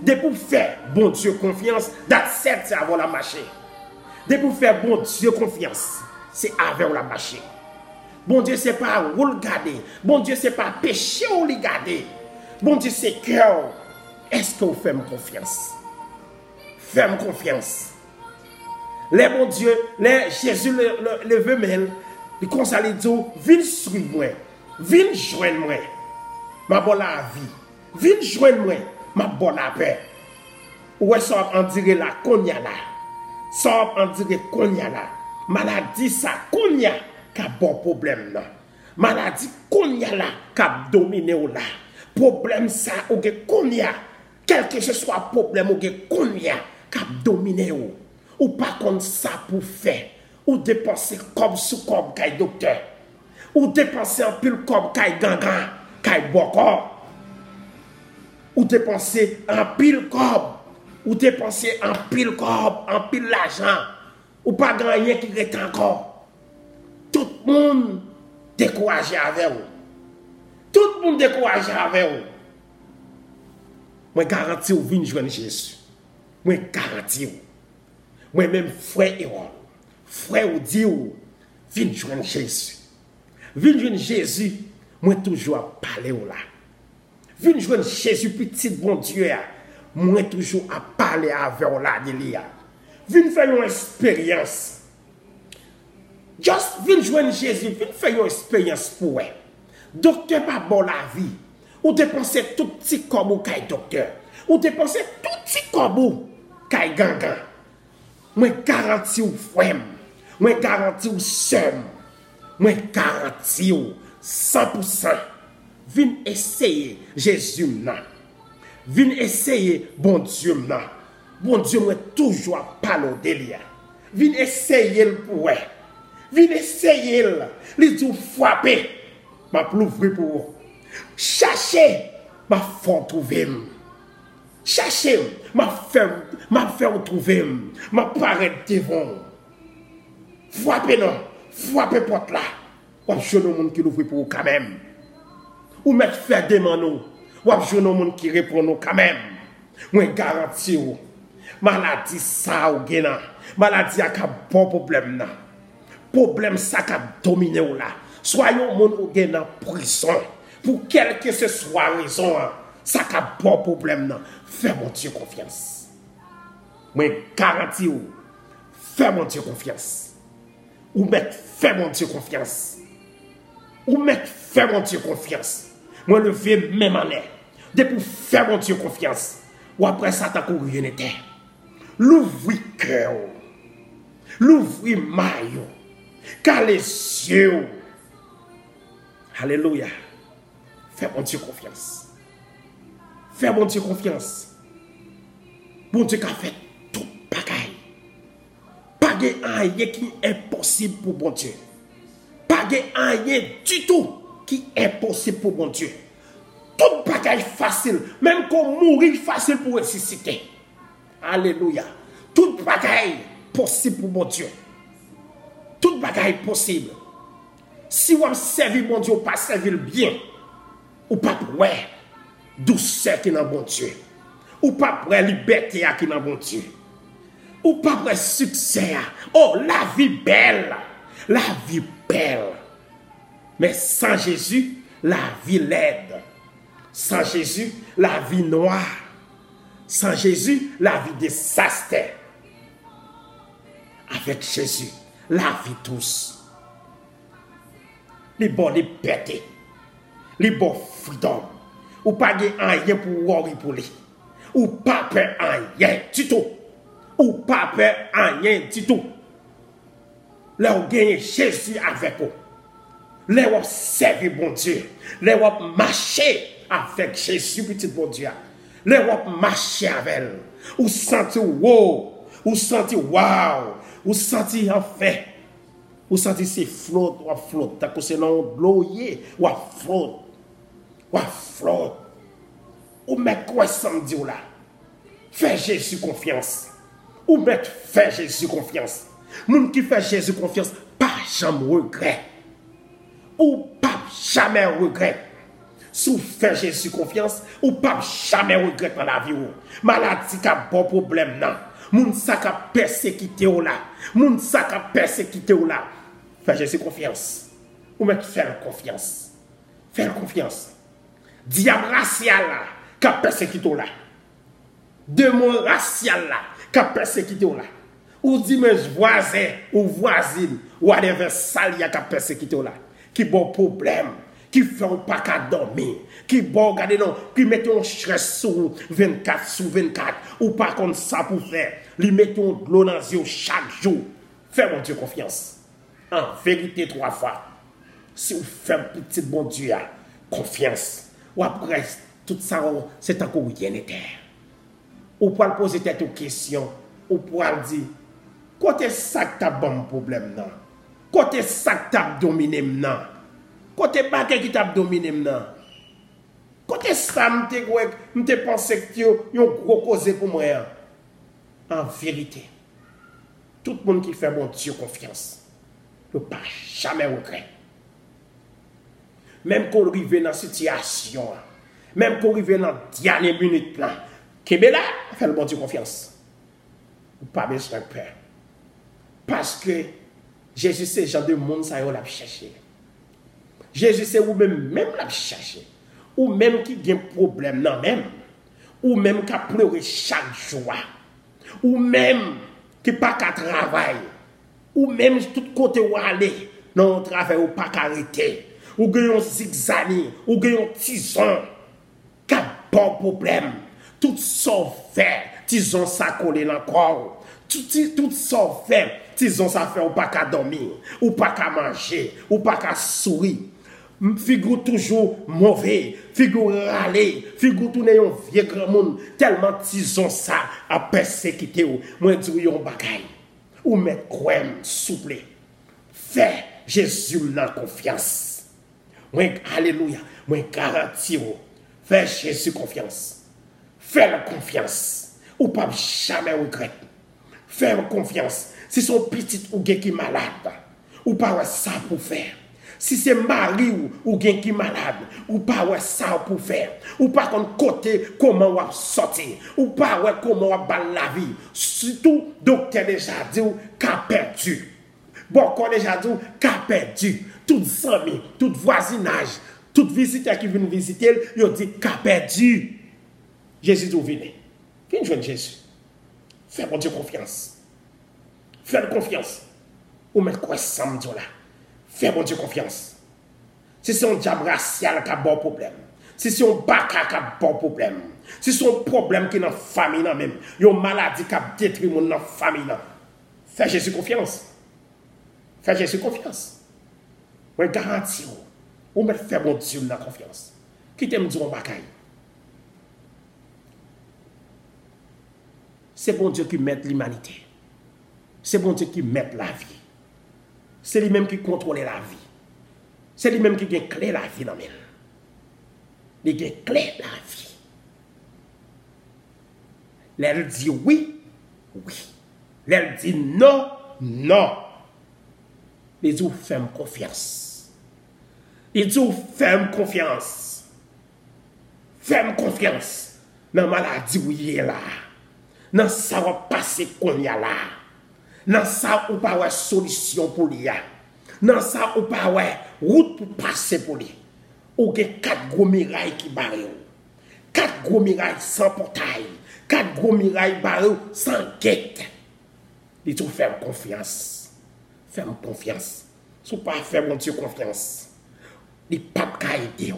[SPEAKER 1] de pour faire bon Dieu confiance, d'accepter avant la marcher. De pour faire bon Dieu confiance, c'est avec la marcher. Bon Dieu, c'est pas où le garder. Bon Dieu, c'est pas péché ou le garder. Bon Dieu, c'est cœur. Est-ce que vous faites confiance? Faites confiance. Les bon Dieu, les Jésus le veut même. Il conseille à dire, viens suivre moi. Viens joindre moi. Ma bonne la vie. Viens joindre moi. Ma bonne la paix. Ou est-ce qu'on dirait la konya là? Ça on dirait konya là. Maladie ça konya qu'a bon problème là. Maladie konya là qu'a dominé ou là. Problème ça ou que konya. Quel que ce soit problème ou que konya qu'a dominé ou pas comme ça pour faire. Ou dépenser comme sous comme kay docteur. Ou dépenser en pile comme kay gangan, kay boko. Ou dépenser en pile comme. Ou dépenser en pile comme, en pile l'argent. Ou pas gagner qui reste encore. Tout le monde découragé avec vous. Tout le monde découragé avec vous. Moi garantis vous venez joindre Jésus. Moi garantis vous. Moi même frère et frère ou dit ou viens joindre Jésus. Viens joindre Jésus, moi toujours parler ou là. Viens joindre Jésus petit bon Dieu. Moi toujours à parler avec là de viens faire une expérience. Just viens joindre Jésus, viens faire une expérience pour elle. Docteur pas bon la vie. Ou dépenser tout petit comme ou kay docteur. Ou dépenser tout petit comme ou kay gangan. Moi garantis ou frère. Moi garantis ou sœur. Moi garantis ou 100%. Viens essayer Jésus là. Viens essayer bon Dieu là. Bon Dieu moi toujours parler au délire. Viens essayer le pour. Viens essayer le. Les tout frapper. M'a l'ouvrir pour vous. Cherchez ma faire trouver. Cherchez ma faire trouver. Ma paraître devant. Frappez non. Frappez porte là. Ou jeune monde qui l'ouvre pour vous quand même. Ou mettre faire demande. Ou jeune monde qui répond nous quand même. Moi garantis vous. Maladie ça ou gena. Maladie a un bon problème là. Problème ça qui a dominé ou là. Soyons monde ou gena prison. Pour quelle que ce soit raison, ça qui a bon problème là. Fais mon Dieu confiance. Moi garantis vous. Fais mon Dieu confiance. Ou mettre fais mon Dieu confiance. Ou mettre fais mon Dieu confiance. Moi lever même en l'air. Depuis faire mon Dieu confiance. Ou après ça t'as couru rien n'était. L'ouvrir cœur. L'ouvrir maillot. Car les yeux. Alléluia. Fais mon Dieu confiance. Fais mon Dieu confiance. Bon Dieu qui a fait tout bagaille. Pas de rien qui est impossible pour bon Dieu. Pas de rien du tout qui est impossible pour bon Dieu. Tout bagaille facile. Même qu'on mourir facile pour ressusciter. Alléluia. Tout bagaille possible pour mon Dieu. Tout bagaille possible. Si vous servez mon Dieu, ou pas servir bien. Ou pas pour douceur qui est dans bon Dieu. Ou pas pour liberté qui est dans bon Dieu. Ou pas pour succès. Oh, la vie belle. La vie belle. Mais sans Jésus, la vie laide. Sans Jésus, la vie noire. Sans Jésus, la vie désastre. Avec Jésus, la vie tous. Les bons, les pétés. Les bons freedom. Ou pas de rien pour worry pour lui. Ou pas peur rien du tout. Ou pas peur rien du tout. Là, vous gagnez Jésus avec vous. Là, vous servez bon Dieu. Là, vous marchez avec Jésus, petit bon Dieu. Là, vous marchez avec elle. Vous sentez wow. Vous sentez wow. Vous sentez en fait. Vous sentez c'est flotte, ou flotte. T'as que c'est non bloyé, ou flotte. Ou flotte. Ou mettre quoi samedi là? Fais Jésus confiance. Ou mettre fais Jésus confiance. Moun qui fait Jésus confiance, pas jamais regret. Ou pas jamais regret. Si vous faites Jésus confiance, ou pas jamais regret dans la vie. Maladie qui a bon problème non. Moun sa ka persécuté ou là. Moun sa ka persécuté ou là. Fais Jésus confiance. Ou mettre faire confiance. Faire confiance. Diable racial là, qui a persécuté ou là. Démon racial là, qui a persécuté ou là. Ou dit mes voisins ou voisines, whatever sale qui a persécuté ou là. Qui bon problème. Qui fait pas qu'à dormir, qui bon regarder non, qui met un stress sur 24 sur 24, ou pas comme ça pour faire, lui mettons de l'eau dans les yeux chaque jour. Fais mon Dieu confiance. En vérité 3 fois. Si vous faites petit bon Dieu confiance, ou après tout ça, c'est encore rien n'était. Ou pour poser cette question, ou pour dire, côté ça que t'as bon problème non, côté ça que t'as dominé non. Côté bagay qui t'a dominé maintenant. Côté ça m'te pensé que yon gros cause pour moi. En vérité, tout le monde qui fait mon Dieu confiance, ne pas jamais regret. Même qu'on arrive dans la situation, même qu'on arrive dans la dernière minute là, Kébé là, fait le bon Dieu confiance. Ou pas besoin de peur. Parce que Jésus c'est le genre de monde ça l'a cherché. Jésus c'est vous-même la chercher. Ou même qui a un problème non même. Ou même qui a pleuré chaque jour. Ou même qui pas qu'à travailler. Ou même tout côté où aller dans le travail ou pas qu'arrêter. Ou gagne un zigzag, ou gagne un tison. Qui a bon problème. Tout ça fait, tison ça collé dans le corps. Tout ça fait, tison ça fait ou pas qu'à dormir, ou pas qu'à manger, ou pas qu'à sourire. Figure toujours mauvais, figure râler, figure tourner un vieux grand monde, tellement tison ça a persécuté ou, moi dis yon bagay, ou mettre quoi souple, fais Jésus dans confiance, moi alléluia, moi garantis ou, fais Jésus confiance, fais la confiance, ou pas jamais regret, fais confiance, si son petit ou qui malade, ou pas ça pour faire. Si c'est mari ou quelqu'un qui est malade, ou pas ouais ça pour faire, ou pas contre côté comment on va sortir, ou pas ouais comment on va la vie. Surtout docteur déjà dit qu'a perdu. Bon qu'on déjà dit qu'a perdu. Tout amis, tout voisinage, tout visiteur qui vient visiter, il dit qu'a perdu. Jésus dit venez. Viens joindre Jésus. Fais mon Dieu confiance. Fais confiance. Ou mettre quoi samedi là. Fais mon Dieu confiance. Si c'est un diable racial qui a bon problème, si c'est un baka qui a bon problème, si c'est un problème qui est dans la famille même, une maladie qui a détruit mon dans la famille, fais Jésus confiance. Fais Jésus confiance. Je garantis ou me faire mon Dieu dans confiance. Qui t'aime dire un bakaille? C'est bon Dieu qui met l'humanité. C'est bon Dieu qui met la vie. C'est lui-même qui contrôle la vie. C'est lui-même qui a clé la vie dans elle. Il a clé la vie. Elle dit oui, oui. Elle dit non, non. Il dit fais confiance. Il dit fais confiance. Fais confiance. Dans la maladie où il est là. Dans ça va passer qu'on y a là. Dans ça, ou pas ouais solution pour lui. Dans ça, ou pas ouais route pour passer pour lui. Ou que 4 gros murailles qui barrent. 4 gros murailles sans portail. 4 gros murailles barrées sans guette. Il faut faire confiance. fais-moi confiance. Si vous pas faire mon Dieu confiance, les papes qui aider.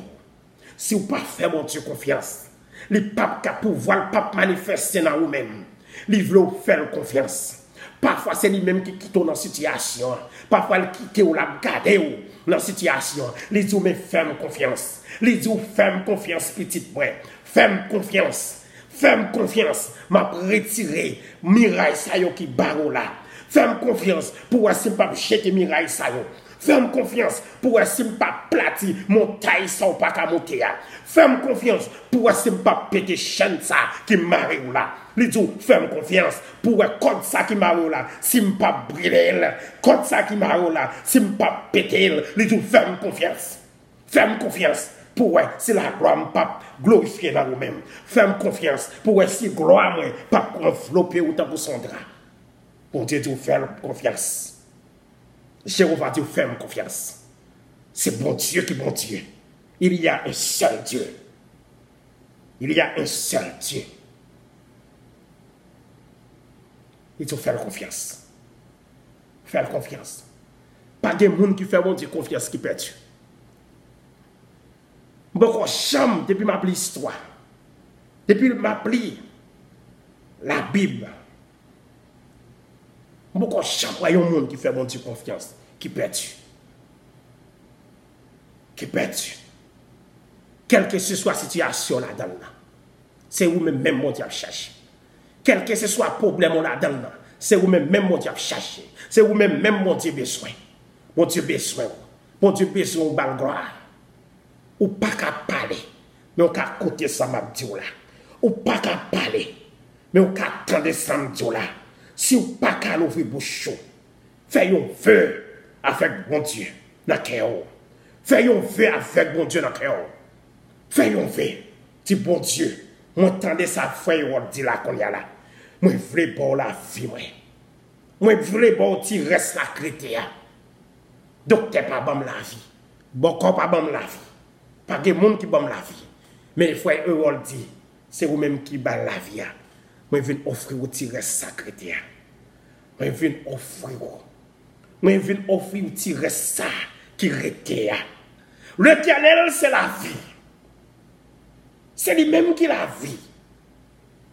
[SPEAKER 1] Si vous pas faire mon Dieu confiance, les papes qui pouvoir le pape manifester dans vous-même, les veulent faire confiance. Parfois c'est lui-même qui quitte dans la situation. Parfois il quitte ou la garde dans la situation. Les dit mais fais-moi confiance. Les dit fais-moi confiance petite moi. Fais-moi confiance. Fais-moi confiance. M'a retiré miraille ça yo qui barreau là. Fais-moi confiance pour si pas jeter miraille ça yo. Fais-moi confiance pour si pas plati montagne ça ou pas qu'à monter. Fais-moi confiance pour si pas péter chaîne ça qui marre ou là. Les dit fais-moi confiance pour code ça qui marre là. Si pas brûler code ça qui marre là. Si pas péter. Les dit fais-moi confiance. Fais-moi confiance. Pour si la gloire pas glorifier dans vous-même. Fais-moi confiance pour si gloire pas envelopper autant pour son drap. Pour Dieu dit faire confiance. Jéhovah dit fais-moi confiance. C'est bon Dieu qui est bon Dieu. Il y a un seul Dieu. Il y a un seul Dieu. Il faut faire confiance. Faire confiance. Pas de monde qui fait mon Dieu confiance qui perd. Beaucoup chambre depuis ma histoire. Depuis ma la Bible. Beaucoup chambre, il y a un monde qui fait mon Dieu confiance qui perd. Qui perd. Quelle que ce soit la situation là-dedans, c'est vous-même mon Dieu à chercher. Quel que ce soit le problème là-dedans, c'est vous-même mon Dieu à chercher. C'est vous-même mon Dieu besoin. Mon Dieu besoin. Mon Dieu besoin de gloire. Ou pas qu'à parler, mais on qu'à côté ça m'a dit là. Ou pas qu'à parler, mais on qu'à attendre ça m'a dit là. Si ou pas qu'à ouvrir bouche, fais un feu avec mon Dieu dans le cœur. Fais un feu avec mon Dieu dans le cœur. Fais un feu. Dis bon Dieu, moi entendez ça frère on dit là qu'on y a là. Moi vrai bon la vie moi. Moi vrai bon ti reste la chrétien. Docteur pas bon la vie. Bon corps pas bon la vie. Pas de monde qui bon la vie. Mais il faut eux dit, c'est vous-même qui bat la vie. Moi, je viens offrir au tiré sacré. Moi, je viens offrir. Moi, je viens offrir au tiré ça qui rete. L'Éternel, c'est la vie. C'est lui-même qui la vie.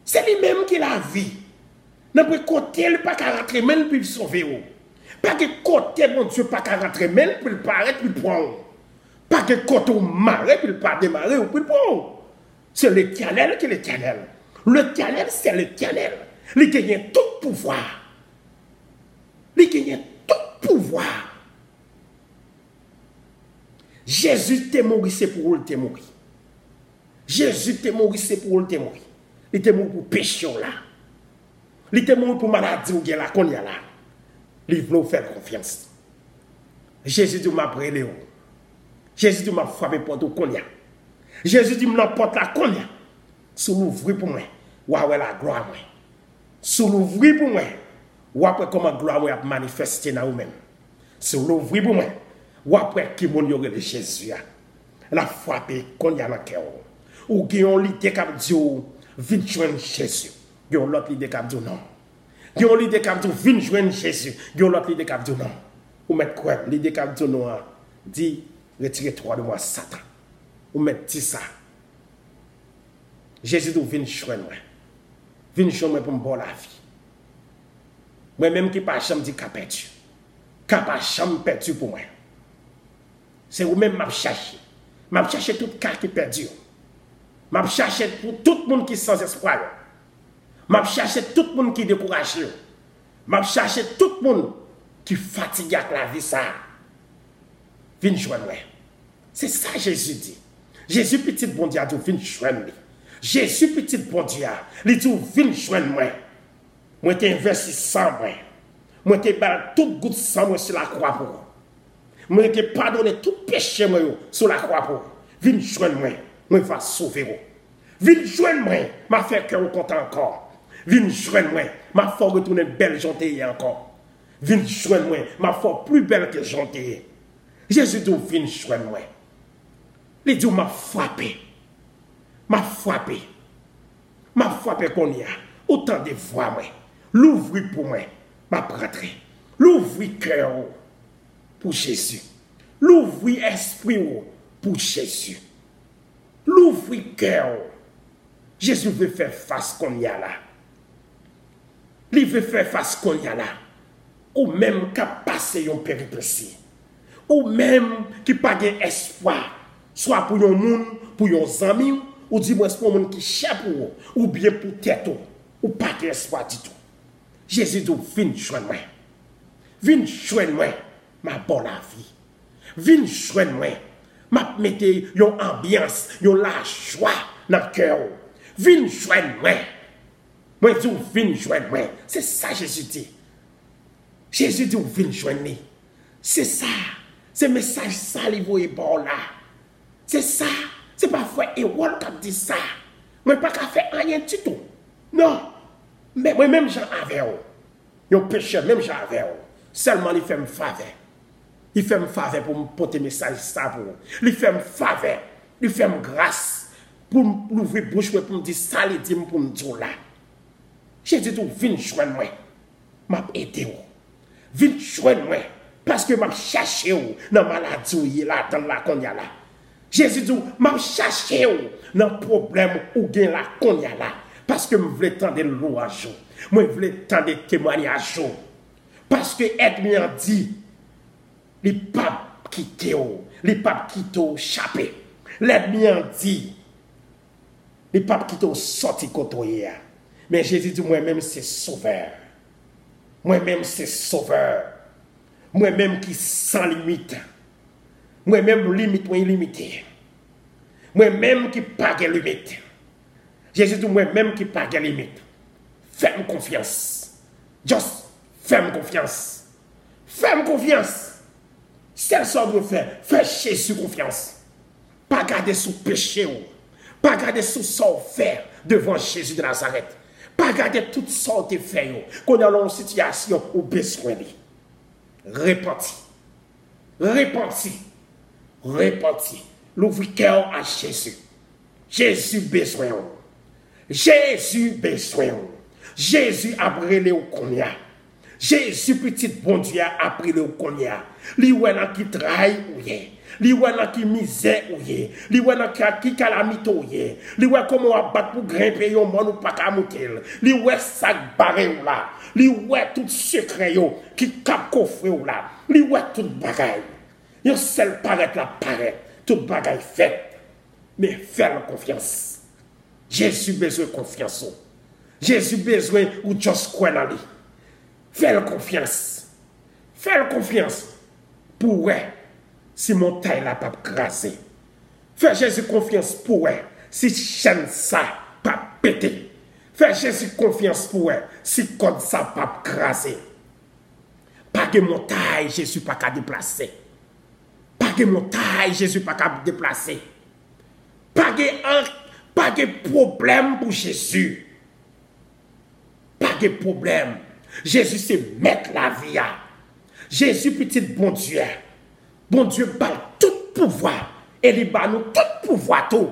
[SPEAKER 1] C'est lui-même qui la vie. N'a pas côté, il pas qu'à rentrer, même puis sauver. Pas que côté, mon Dieu, pas qu'à rentrer, même puis paraître, puis prendre. Pas que quand on marre, puis pas démarrer, ou puis bon. C'est l'Éternel qui est l'Éternel. L'Éternel, c'est l'Éternel. Il gagne tout pouvoir. Il gagne tout pouvoir. Jésus t'est mort, c'est pour le mort. Jésus t'est mort, c'est pour le mort. Il t'est mort pour péché là. Il t'est mort pour maladie ou bien là, qu'on y a là. Il veut faire confiance. Jésus dit m'a brûlé. Jésus dit m'a frappé pour tout qu'on y a. Jésus dit m'emporte la qu'on y a. Sous l'ouvrir pour moi, ou après la gloire moi. Sous l'ouvrir pour moi, ou après comment gloire moi a manifesté dans vous-même. Sous l'ouvrir pour moi, ou après qui mon yore de Jésus la frappé qu'on y a dans le cœur. Ou qui ont l'idée comme Dieu vient joindre Jésus. Qui ont l'autre idée comme Dieu non. Qui ont l'idée comme Dieu vient joindre Jésus. Qui ont l'autre idée comme Dieu non. Ou mettre quoi l'idée comme Dieu non dit retirez-toi de moi Satan. Ou mettre dit ça. Jésus dit vient joindre moi. Vient joindre moi pour me bonne la vie. Moi-même qui pas jamais dit qu'a perdu. Qu'a pas jamais perdu pour moi. C'est vous-même m'a cherché. M'a cherché tout cas qui perdu. M'a cherché pour tout le monde qui sans espoir. M'a cherché tout le monde qui découragé. M'a cherché tout le monde qui fatigué avec la vie ça. Viens joindre moi. C'est ça Jésus dit. Jésus petit bon Dieu dit viens joindre. Jésus petit bon Dieu, il dit viens joindre moi. Moi t'ai investi sang moi. Moi t'ai bal toute goutte sang moi sur la croix pour. Moi t'ai pardonné tout péché moi sur la croix pour. Viens joindre moi. Moi va sauver vous. Viens joindre moi, m'a fait cœur content encore. Viens joindre moi, m'a fait retourner belle gentille encore. Viens joindre moi, m'a fait plus belle que gentille. Jésus dit viens joindre moi. Il dit m'a frappé. M'a frappé. M'a frappé qu'on y a. Autant de voix moi. L'ouvrir pour moi. M'a rentré. L'ouvrir cœur pour Jésus. L'ouvrir esprit pour Jésus. L'ouvrir cœur. Jésus veut faire face qu'on y a là. Il veut faire face qu'on y a là. Ou même qu'à passer une péripétie. Ou même qui pas d'espoir. Soit pour un monde, pour un ami, ou dis-moi pour un monde qui cherche pour ou bien pour tête, ou pas d'espoir du tout. Jésus dit, viens joindre moi. Viens joindre moi, ma bonne vie. Viens joindre moi, ma mette une ambiance, une la joie dans le cœur. Viens joindre moi. Moi, je dis, viens joindre moi. C'est ça Jésus dit. Jésus dit, viens joindre moi. C'est ça. C'est le message ça, il est bon là. C'est ça. C'est pas frère Ewol qui dit ça. Moi, pas qu'à faire rien du tout. Non. Mais moi-même, j'en avais. Un pécheur, même j'en avais. Seulement, il fait me faveur. Il fait me faveur pour me porter le message ça pour vous. Il fait me faveur. Il fait me grâce pour m'ouvrir bouche pour me dire ça, il dit pour me dire là. J'ai dit tout, viens joindre moi. M'a aidé vous. Viens joindre moi. Parce que m'a cherché dans la maladie là, dans la qu'on y a là. Jésus dit, m'a cherché dans le problème où gain la qu'on y a là. Parce que je voulais tendre le louange. Moi, je voulais tendre des témoignages. Parce que ennemi a dit, les papes quittent, les papes quittent échappé. L'ennemi a dit, les papes quittent sorti côtoyer. Mais Jésus dit, moi-même, c'est sauveur. Moi-même, c'est sauveur. Moi-même qui sans limite. Moi-même, limite, moi, illimité. Moi-même qui pas de limite. Jésus dit, moi-même qui pas de limite. Fais-moi confiance. Just fais-moi confiance. Fais-moi confiance. C'est ce qu'on doit faire. Fais Jésus confiance. Pas garder sous péché. Pas garder sous son faire devant Jésus de Nazareth. Pas garder toutes sortes de faits. Qu'on a dans une situation où besoin de. Repentis. Repentis. Repentis. L'ouvre-cœur à Jésus. Jésus besoin. Jésus besoin. Jésus après le combien. Jésus petit bon Dieu après le combien. Li wena qui travaille ou yé. Li wena qui misère ou yé. Li wena qui calamité ou yé. Li wena comment on battre pour grimper yon mon ou pas monter. Li wena sac barré ou là. Li wena tout secret yo qui cap coffre ou là. Li wena tout bagaille. Yon seul paraît la paraît. Tout bagaille fait. Mais faire confiance. Jésus besoin de confiance. Jésus besoin ou juste croire dans lui. Fais confiance. Fais confiance. Pour si montagne n'a pas crasé. Fais Jésus confiance pour si chaîne ça pas pété. Fais Jésus confiance pour si code ça pas crasé. Pas de montagne Jésus pas qu'à déplacer. Pas de montagne Jésus pas qu'à déplacer. Pas de problème pour Jésus. Pas de problème. Jésus c'est mettre la vie. Jésus petit bon Dieu. Bon Dieu bat tout pouvoir. Et il bat nous tout pouvoir tout.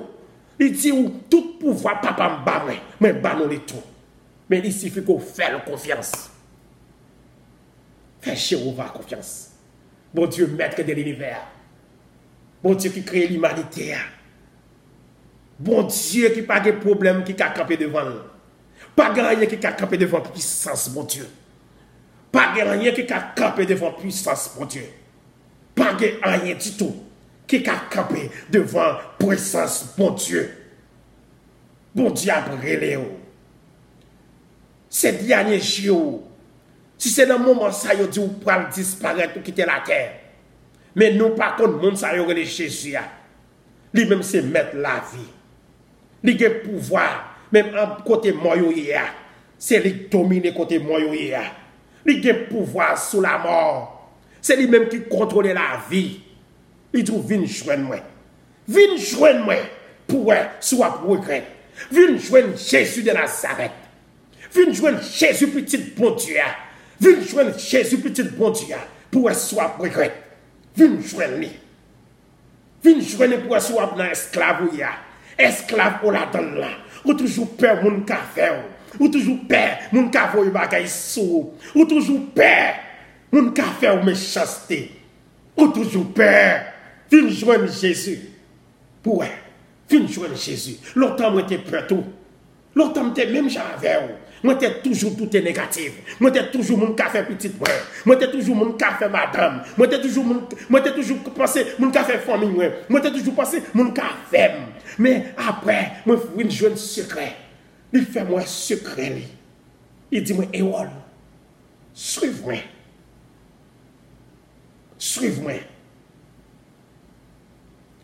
[SPEAKER 1] Il dit où tout pouvoir papa m'bat moi. Mais bat nous tout. Mais il suffit qu'on fasse confiance. Fais Jéhovah confiance. Bon Dieu maître de l'univers. Bon Dieu qui crée l'humanité. Bon Dieu qui pas de problème qui a campé devant nous. Pas rien qui a campé devant puissance, mon Dieu. Pas rien qui a campé devant puissance, mon Dieu. Pas rien du tout qui a campé devant puissance, mon Dieu. Bon Dieu a brûlé. Ces derniers jours, si c'est dans le moment ça, il dit ou pour disparaître ou quitter la terre. Mais nous, par contre, le monde, ça y est Jésus. Lui-même, c'est mettre la vie. Il a le pouvoir, même en côté moyen, c'est lui dominer côté moyen. Il a le pouvoir sous la mort. C'est lui-même qui contrôle la vie. Il dit, viens joindre moi. Viens joindre moi pour soit pour regret. Viens joindre Jésus de Nazareth. Viens joindre Jésus petit bon Dieu. Viens joindre Jésus petit bon Dieu pour soit pour regret. Viens joindre lui. Viens joindre pour soit dans esclave. Esclave ou la donne là. Ou toujours peur mon café. Ou toujours peur mon café bagay sou. Ou toujours peur Moun ka fait ou méchanceté. Ou toujours peur. Viens joindre Jésus. Pour viens joindre Jésus. Longtemps, moi, j'étais peur tout. Longtemps, j'étais même j'avais. Moi, j'étais toujours tout est négatif. Moi, j'étais toujours mon café petite moi. Moi, j'étais toujours mon café madame. Moi, j'étais toujours pensé mon café famille. Moi, j'étais toujours pensé mon café. Mais après, moi, je suis un secret. Il fait moi secret. Il dit moi, Ewol, suive-moi. Suive-moi.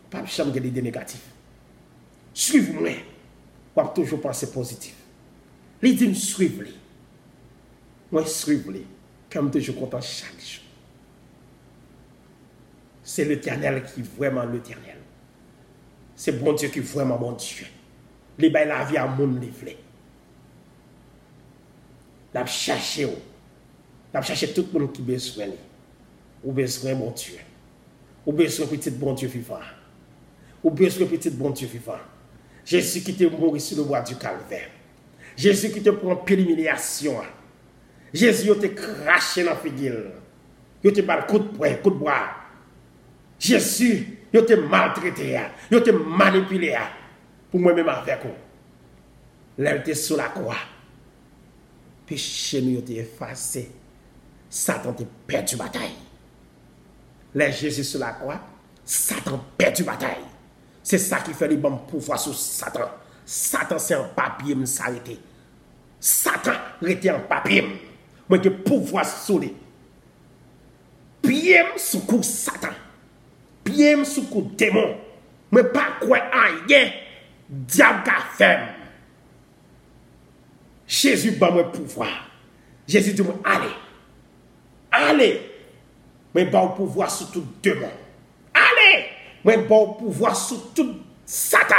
[SPEAKER 1] Pas de chambre de l'idée négative. Suive-moi. On va toujours penser positif. Il dit, suive-le. Moi, suive-le. Comme toujours content chaque jour. C'est l'Éternel qui est vraiment l'Éternel. C'est bon Dieu qui est vraiment bon Dieu. Les bails la vie à mon livre. La chercher. La chercher tout le monde qui besoin. Ou besoin mon Dieu. Ou besoin petit bon Dieu vivant. Ou besoin petit bon Dieu vivant. Jésus qui te mort sur le bois du calvaire. Jésus qui te prend pile humiliation. Jésus qui te craché dans la figure. Il te bat coup de poing, coup de bois. Jésus, il te maltraité. Il te manipulé. Pour moi-même avec vous. Là, il était sur la croix. Péché nous été effacé. Satan te perdu bataille. Là, Jésus sur la croix, Satan perdu bataille. C'est ça qui fait les bons pouvoirs sur Satan. Satan, c'est un papier, me s'arrêter. Satan, était en papier. Moi, j'ai pouvoir sur lui. Pied sous coup Satan. Pied sous coup démon. Mais pas quoi aïe. Diable qu'a fait. Jésus bat moi pouvoir. Jésus dit moi, allez. Allez. Mais bat au pouvoir sur tout démon. Allez. Mais bat au pouvoir sur tout Satan.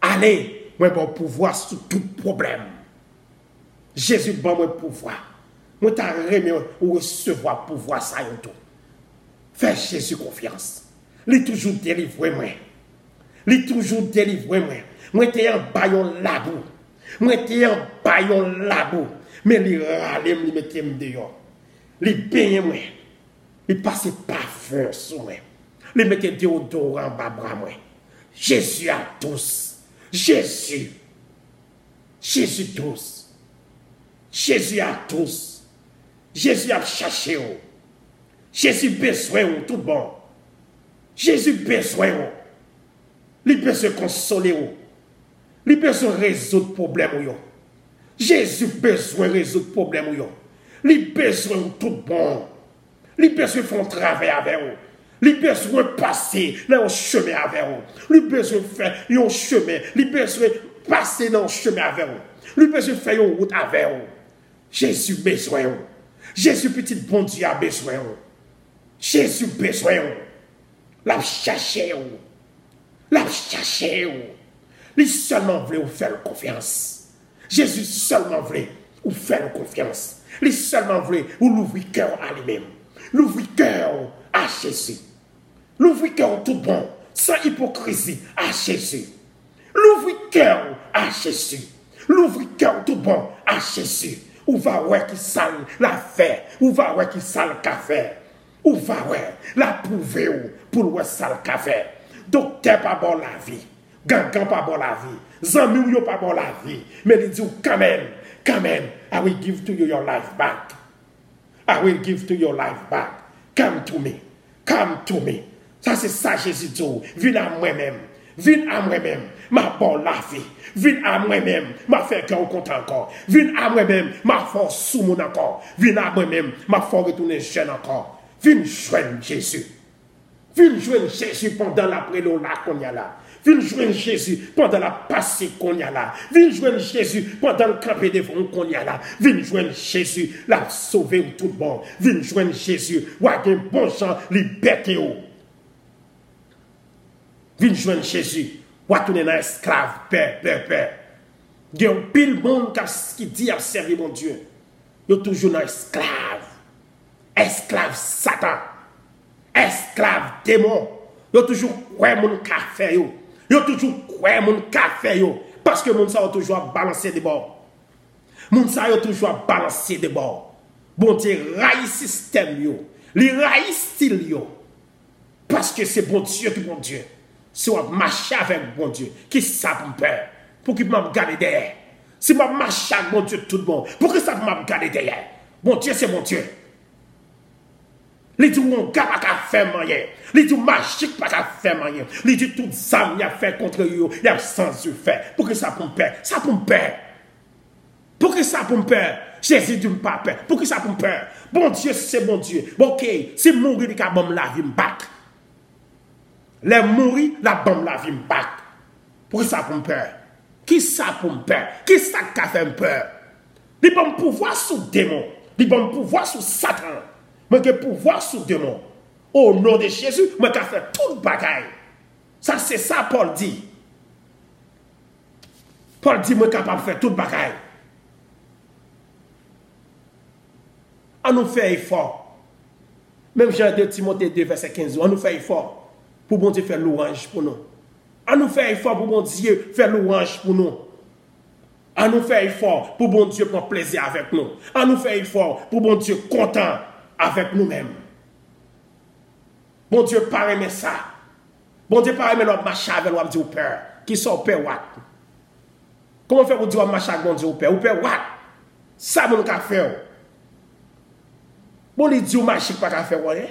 [SPEAKER 1] Allez. Mais bat au pouvoir sur tout problème. Jésus bat moi pouvoir. Moi t'as remis ou recevoir pouvoir ça et tout. Fais Jésus confiance. Il toujours délivré moi. Il toujours délivré moi. Moi t'es en baillon labou. Moi t'es en baillon labou. Mais il râle, il mettait dehors. Il peigne moi. Il passe parfum sur moi. Il mettait déodorant en bas bras moi. Jésus à tous. Jésus. Jésus tous. Jésus à tous. Jésus a cherché. Jésus besoin tout bon. Jésus besoin. Il besoin consoler. Il besoin résoudre problème. Jésus besoin résoudre problème. Il besoin tout bon. Il besoin faire un travail avec vous. Il besoin passer dans le chemin avec vous. Il besoin faire un chemin. Il besoin passer dans le chemin avec vous. Il besoin faire une route avec vous. Jésus besoin. Jésus petit bon Dieu a besoin. Jésus besoin. La chercher. La chercher. Il seulement voulait vous faire confiance. Jésus seulement voulait vous faire confiance. Il seulement voulait vous l'ouvrir cœur à lui-même. L'ouvrir cœur à Jésus. L'ouvrir cœur tout bon, sans hypocrisie à Jésus. L'ouvrir cœur à Jésus. L'ouvrir cœur tout bon à Jésus. Ou va voir qui sale la fait. Ou va voir qui sale café. Ou va voir la prouver pour voir sale café. Docteur pas bon la vie. Gangan pas bon la vie. Zami ou pas bon la vie. Mais il dit quand même, I will give to you your life back. I will give to your life back. Come to me. Come to me. Ça c'est ça Jésus dit. Viens à moi-même. Viens à moi-même. Ma bonne la vie. Viens à moi-même. Ma fait cœur content encore. Viens à moi-même. Ma force sous mon encore. Viens à moi-même. Ma force retourner jeune encore. Viens joindre Jésus. Viens joindre Jésus pendant la prélo là qu'on y a là. Viens joindre Jésus pendant la passée qu'on y a là. Viens joindre Jésus pendant le campé de vent qu'on y a là. Viens joindre Jésus, la sauver tout bon. Viens joindre Jésus, ou a un bon chant, liberté. Viens joindre Jésus, ou a tourner dans esclave, père. Il y a un pile monde qui dit à servir mon Dieu. Il y a toujours un esclave. Esclave Satan. Esclave démon. Il y a toujours quoi mon café. Il y a toujours quoi mon café. Parce que mon ça a toujours balancé des bords. Mon ça a toujours balancé des bords. Bon Dieu raille système yo. Li raille style yo. Parce que c'est bon Dieu qui bon Dieu. Si on marche avec bon Dieu, qui ça pour me peur? Pour qu'il m'a garder derrière. Si je marche avec bon Dieu tout bon, pour que ça m'a garder derrière? Bon Dieu, c'est bon Dieu. Les dit on gars pas faire rien. Les dit magique pas faire rien. Les dit tout ça y a fait contre eux, y a sans faire. Pour que ça pour me peur? Ça pour me peur. Pour que ça pour me peur? Jésus dit pas peur. Pour que ça pour me peur? Bon Dieu, c'est bon Dieu. Bon, OK, si mourir il bon la vie me battre. Les mourir la bombe la vie me battre. Pour que ça pour me peur? Qui ça pour me peur? Qui ça qui a fait me peur? Il bon pouvoir sur démon. Il bon pouvoir sur Satan. Mais que pouvoir sur démon. Au nom de Jésus, moi qui a fait toute bagaille. Ça c'est ça Paul dit. Paul dit moi capable de faire toute bagaille. On nous fait effort. Même Jean de Timothée 2 verset 15, on nous fait effort pour bon Dieu faire louange pour nous. On nous fait effort pour bon Dieu faire louange pour nous. On nous fait effort pour bon Dieu prendre plaisir avec nous. On nous fait effort pour bon Dieu content avec nous-mêmes. Bon Dieu pas aimer ça. Bon Dieu pas aimer notre marcher avec nous dire peur. Qui sont peur what? Comment faire pour dire marcher avec bon Dieu ou peur? Ou peur what? Ça mon ka faire. Bon il dit ou marcher pas ka faire rien.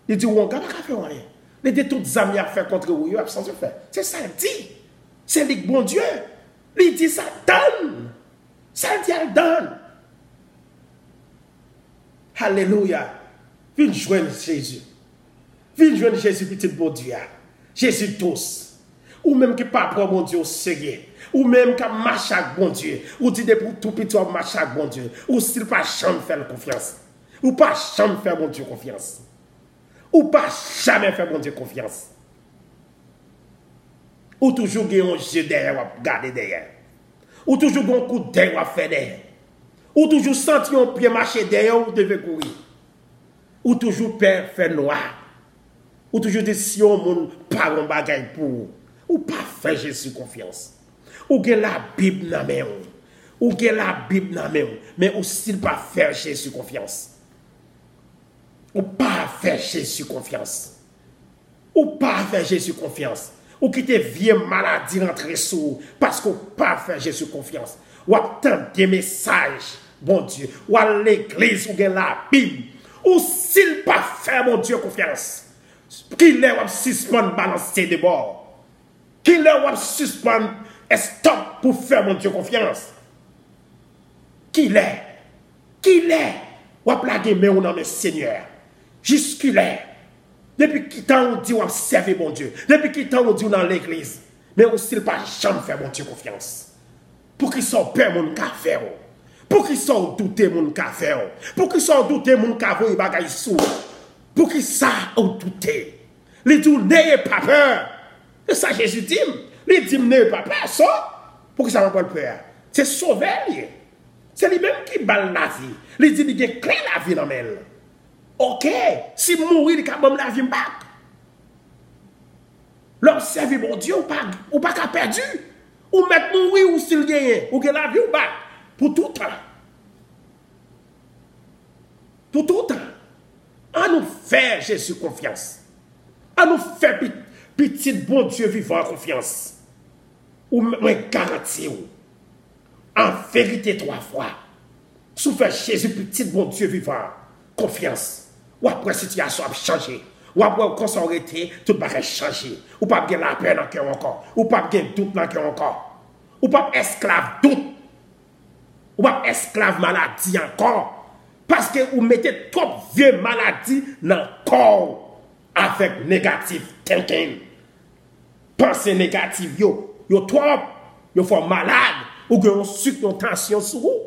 [SPEAKER 1] Il dit ou on ka pas faire rien. Les de toutes amis à faire contre vous, ils sans faire. C'est ça il dit. C'est le bon Dieu. Il dit ça donne. Ça dit elle donne. Alléluia. Viens joindre Jésus. Viens joindre Jésus, petit bon Dieu. Jésus tous. Ou même qui pas prendre bon Dieu au sérieux. Ou même qui marche avec bon Dieu. Ou dit pour tout petit marche avec bon Dieu. Ou s'il pas jamais faire confiance. Ou pas jamais faire bon Dieu confiance. Ou pas jamais faire bon Dieu confiance. Ou toujours gagner un jeu derrière, ou garder derrière. Ou toujours un coup derrière, ou faire derrière. Ou toujours sentir un pied marcher derrière, ou devez courir. Ou toujours peur faire noir. Ou toujours dire si on monde pas un bagage pour vous. Ou pas faire Jésus confiance. Ou que la Bible n'a même. Ou que la Bible n'a même. Mais aussi pas faire Jésus confiance. Ou pas faire Jésus confiance. Ou pas faire Jésus confiance. Ou quitter vieille maladie rentrer sous parce qu'on pas faire Jésus confiance. Ou attendre des messages, bon Dieu. Ou à l'église ou bien la Bible. Ou s'il pas faire mon Dieu confiance. Qu'il est suspendre balancer de bord. Qu'il est suspendre stop pour faire mon Dieu confiance. Qu'il est. Ou à plaguer mais on a le Seigneur. Jusque-là. Depuis qui temps on dit on serve bon Dieu. Depuis qui temps on dit dans l'église. Mais on ne pas jamais faire mon Dieu confiance. Pour qu'ils soient peur mon ka faire. Pour qu'ils soient douter mon ka faire. Pour qu'ils soient douter mon ka voyer bagay sou. Pour qu'ils ça ou douter. Les dit n'ayez pas peur. C'est ça Jésus dit. Les dit n'ayez pas peur ça. Pour que ça va pas peur. C'est sauver lui. C'est lui-même qui balle la vie. Les dit il y clé la vie dans elle. OK, si mourir, il a la vie back. L'observer mon Dieu ou pas qu'à perdu. Ou mettre mourir ou s'il gagne, ou que la vie back. Pour tout temps. Pour tout temps. À nous faire Jésus confiance. À nous faire petit bon Dieu vivant confiance. Ou me garantir. En vérité 3 fois. Sous faire Jésus petit bon Dieu vivant confiance. Ou après situation a changé. Ou après quand ça aurait été, tout va changer. Ou pas gagner la paix dans le cœur encore. Ou pas gagner doute dans le cœur encore. Ou pas esclave doute. Ou pas esclave maladie encore. Parce que vous mettez trop vieux maladie dans le corps avec négatif thinking. Pensée négative, yo trop, yo font malade. Ou que on sucre, tension sur vous.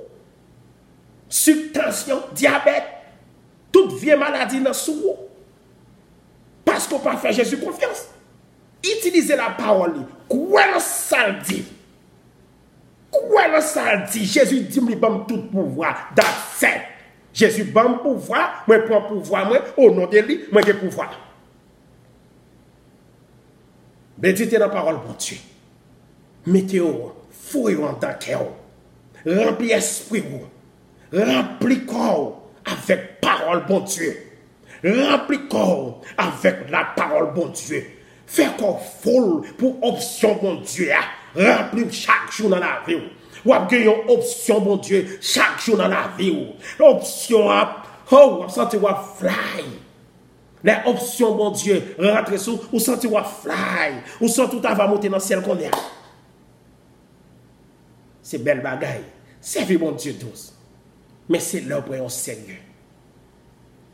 [SPEAKER 1] Sucre, tension, diabète. Toute vieille maladie dans sous vous. Parce qu'on peut faire Jésus confiance. Utilisez la parole. Quoi ça dit? Quoi ça dit? Jésus dit, il donne tout pouvoir. That's it. Jésus donne pouvoir. Moi, prends pouvoir. Moi, au nom de lui, moi, j'ai pouvoir. Méditez dans la parole, bon Dieu. Mettez-vous, fouillez dans le cœur. Remplis l'esprit. Remplis le corps avec parole, bon Dieu. Remplis corps avec la parole, bon Dieu. Fais corps full pour option, bon Dieu. Remplis chaque jour dans la vie. Ou avez une option, bon Dieu, chaque jour dans la vie. L'option, oh, vous sentez ou fly. Les options, bon Dieu, rentrez sous, vous sentez ou fly. Vous sentez tout va monter dans le ciel qu'on est. C'est belle bagaille. Servez bon Dieu tous. Mais c'est là pour un sérieux.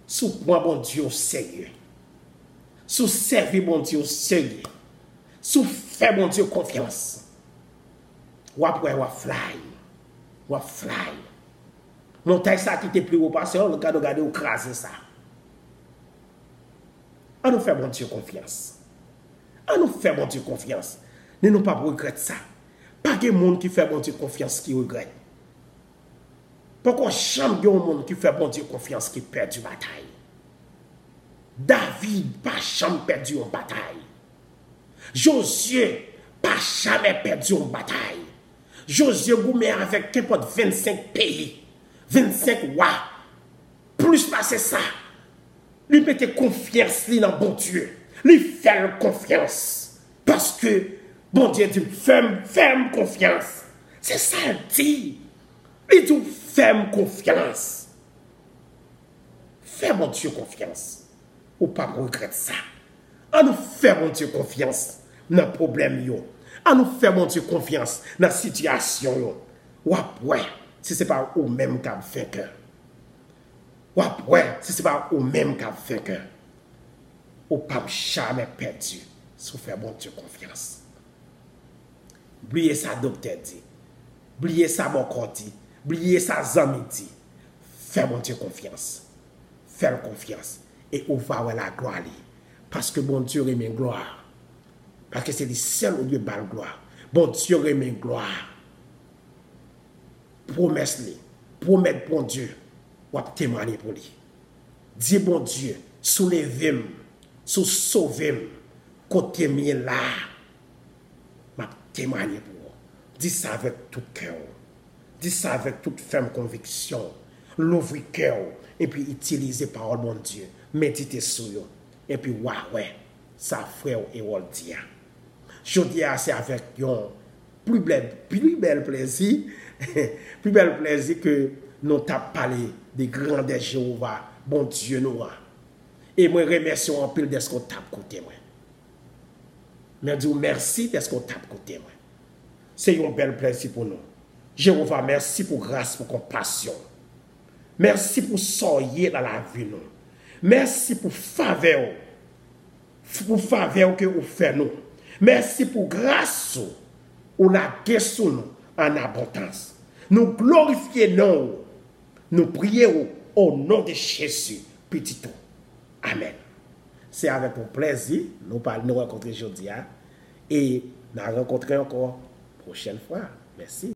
[SPEAKER 1] Sous point bon Dieu au sérieux. Sous servir bon Dieu au sérieux. Sous faire bon Dieu confiance. Ou après ou fly. Ou fly. Montagne ça qui était plus haut parce que on regarde regarder ou craser ça. On nous fait bon Dieu confiance. On nous fait bon Dieu confiance. Ne nous pas regretter ça. Pas de monde qui fait bon Dieu confiance qui regrette. Pourquoi jamais de monde qui fait bon Dieu confiance qui perd une bataille. David pas jamais perdu une bataille. Josué pas jamais perdu une bataille. Josué goumé avec qu'importe 25 pays, 25 rois. Plus passer ça. Lui mettez confiance dans bon Dieu. Lui fait confiance. Parce que bon Dieu dit ferme confiance. C'est ça le dit. Il dit ferme confiance. Fais mon Dieu confiance. Ou pas regretter ça. On nous fait mon Dieu confiance dans le problème yo. On nous fait mon Dieu confiance dans la situation yo. Ou après, si ce n'est pas au même qui a fait que. Ou après, si ce n'est pas au même qui a fait que. Ou pas jamais perdu. Si faire mon Dieu confiance. Oubliez ça, docteur dit. Oubliez ça, mon corps dit. Oubliez ça, zami dit. Fais mon Dieu confiance. Fais confiance. Et on va avoir la gloire. Parce que bon Dieu remet gloire. Parce que c'est le seul où Dieu bat gloire. Bon Dieu remet gloire. Promesse-les. Promettre bon Dieu. Ou témoigner pour lui. Dis bon Dieu, soulevez-moi. Sauvez-moi. Côté mien là. M'a témoigner pour vous. Dis ça avec tout cœur. Dis ça avec toute ferme conviction. L'ouvrir cœur. Et puis utiliser parole bon Dieu. Méditer sur eux. Et puis ouais, ça frère et on dit. Je dis c'est avec un plus bel plaisir. Plus bel plaisir que nous t'avons parlé des grandeurs Jéhovah. Bon Dieu nous. Et moi remercie en pile de ce qu'on t'a côté moi. Mais dis merci de ce qu'on t'a côté moi. C'est un bel plaisir pour nous. Jéhovah, merci pour grâce, pour compassion. Merci pour soyer dans la vie nous. Merci pour faveur. Pour faveur que vous faites nous. Merci pour grâce ou la question nous en abondance. Nous glorifions nous prions au nom de Jésus, petit tout. Amen. C'est avec un plaisir nous rencontrer aujourd'hui et nous rencontrer encore prochaine fois. Merci.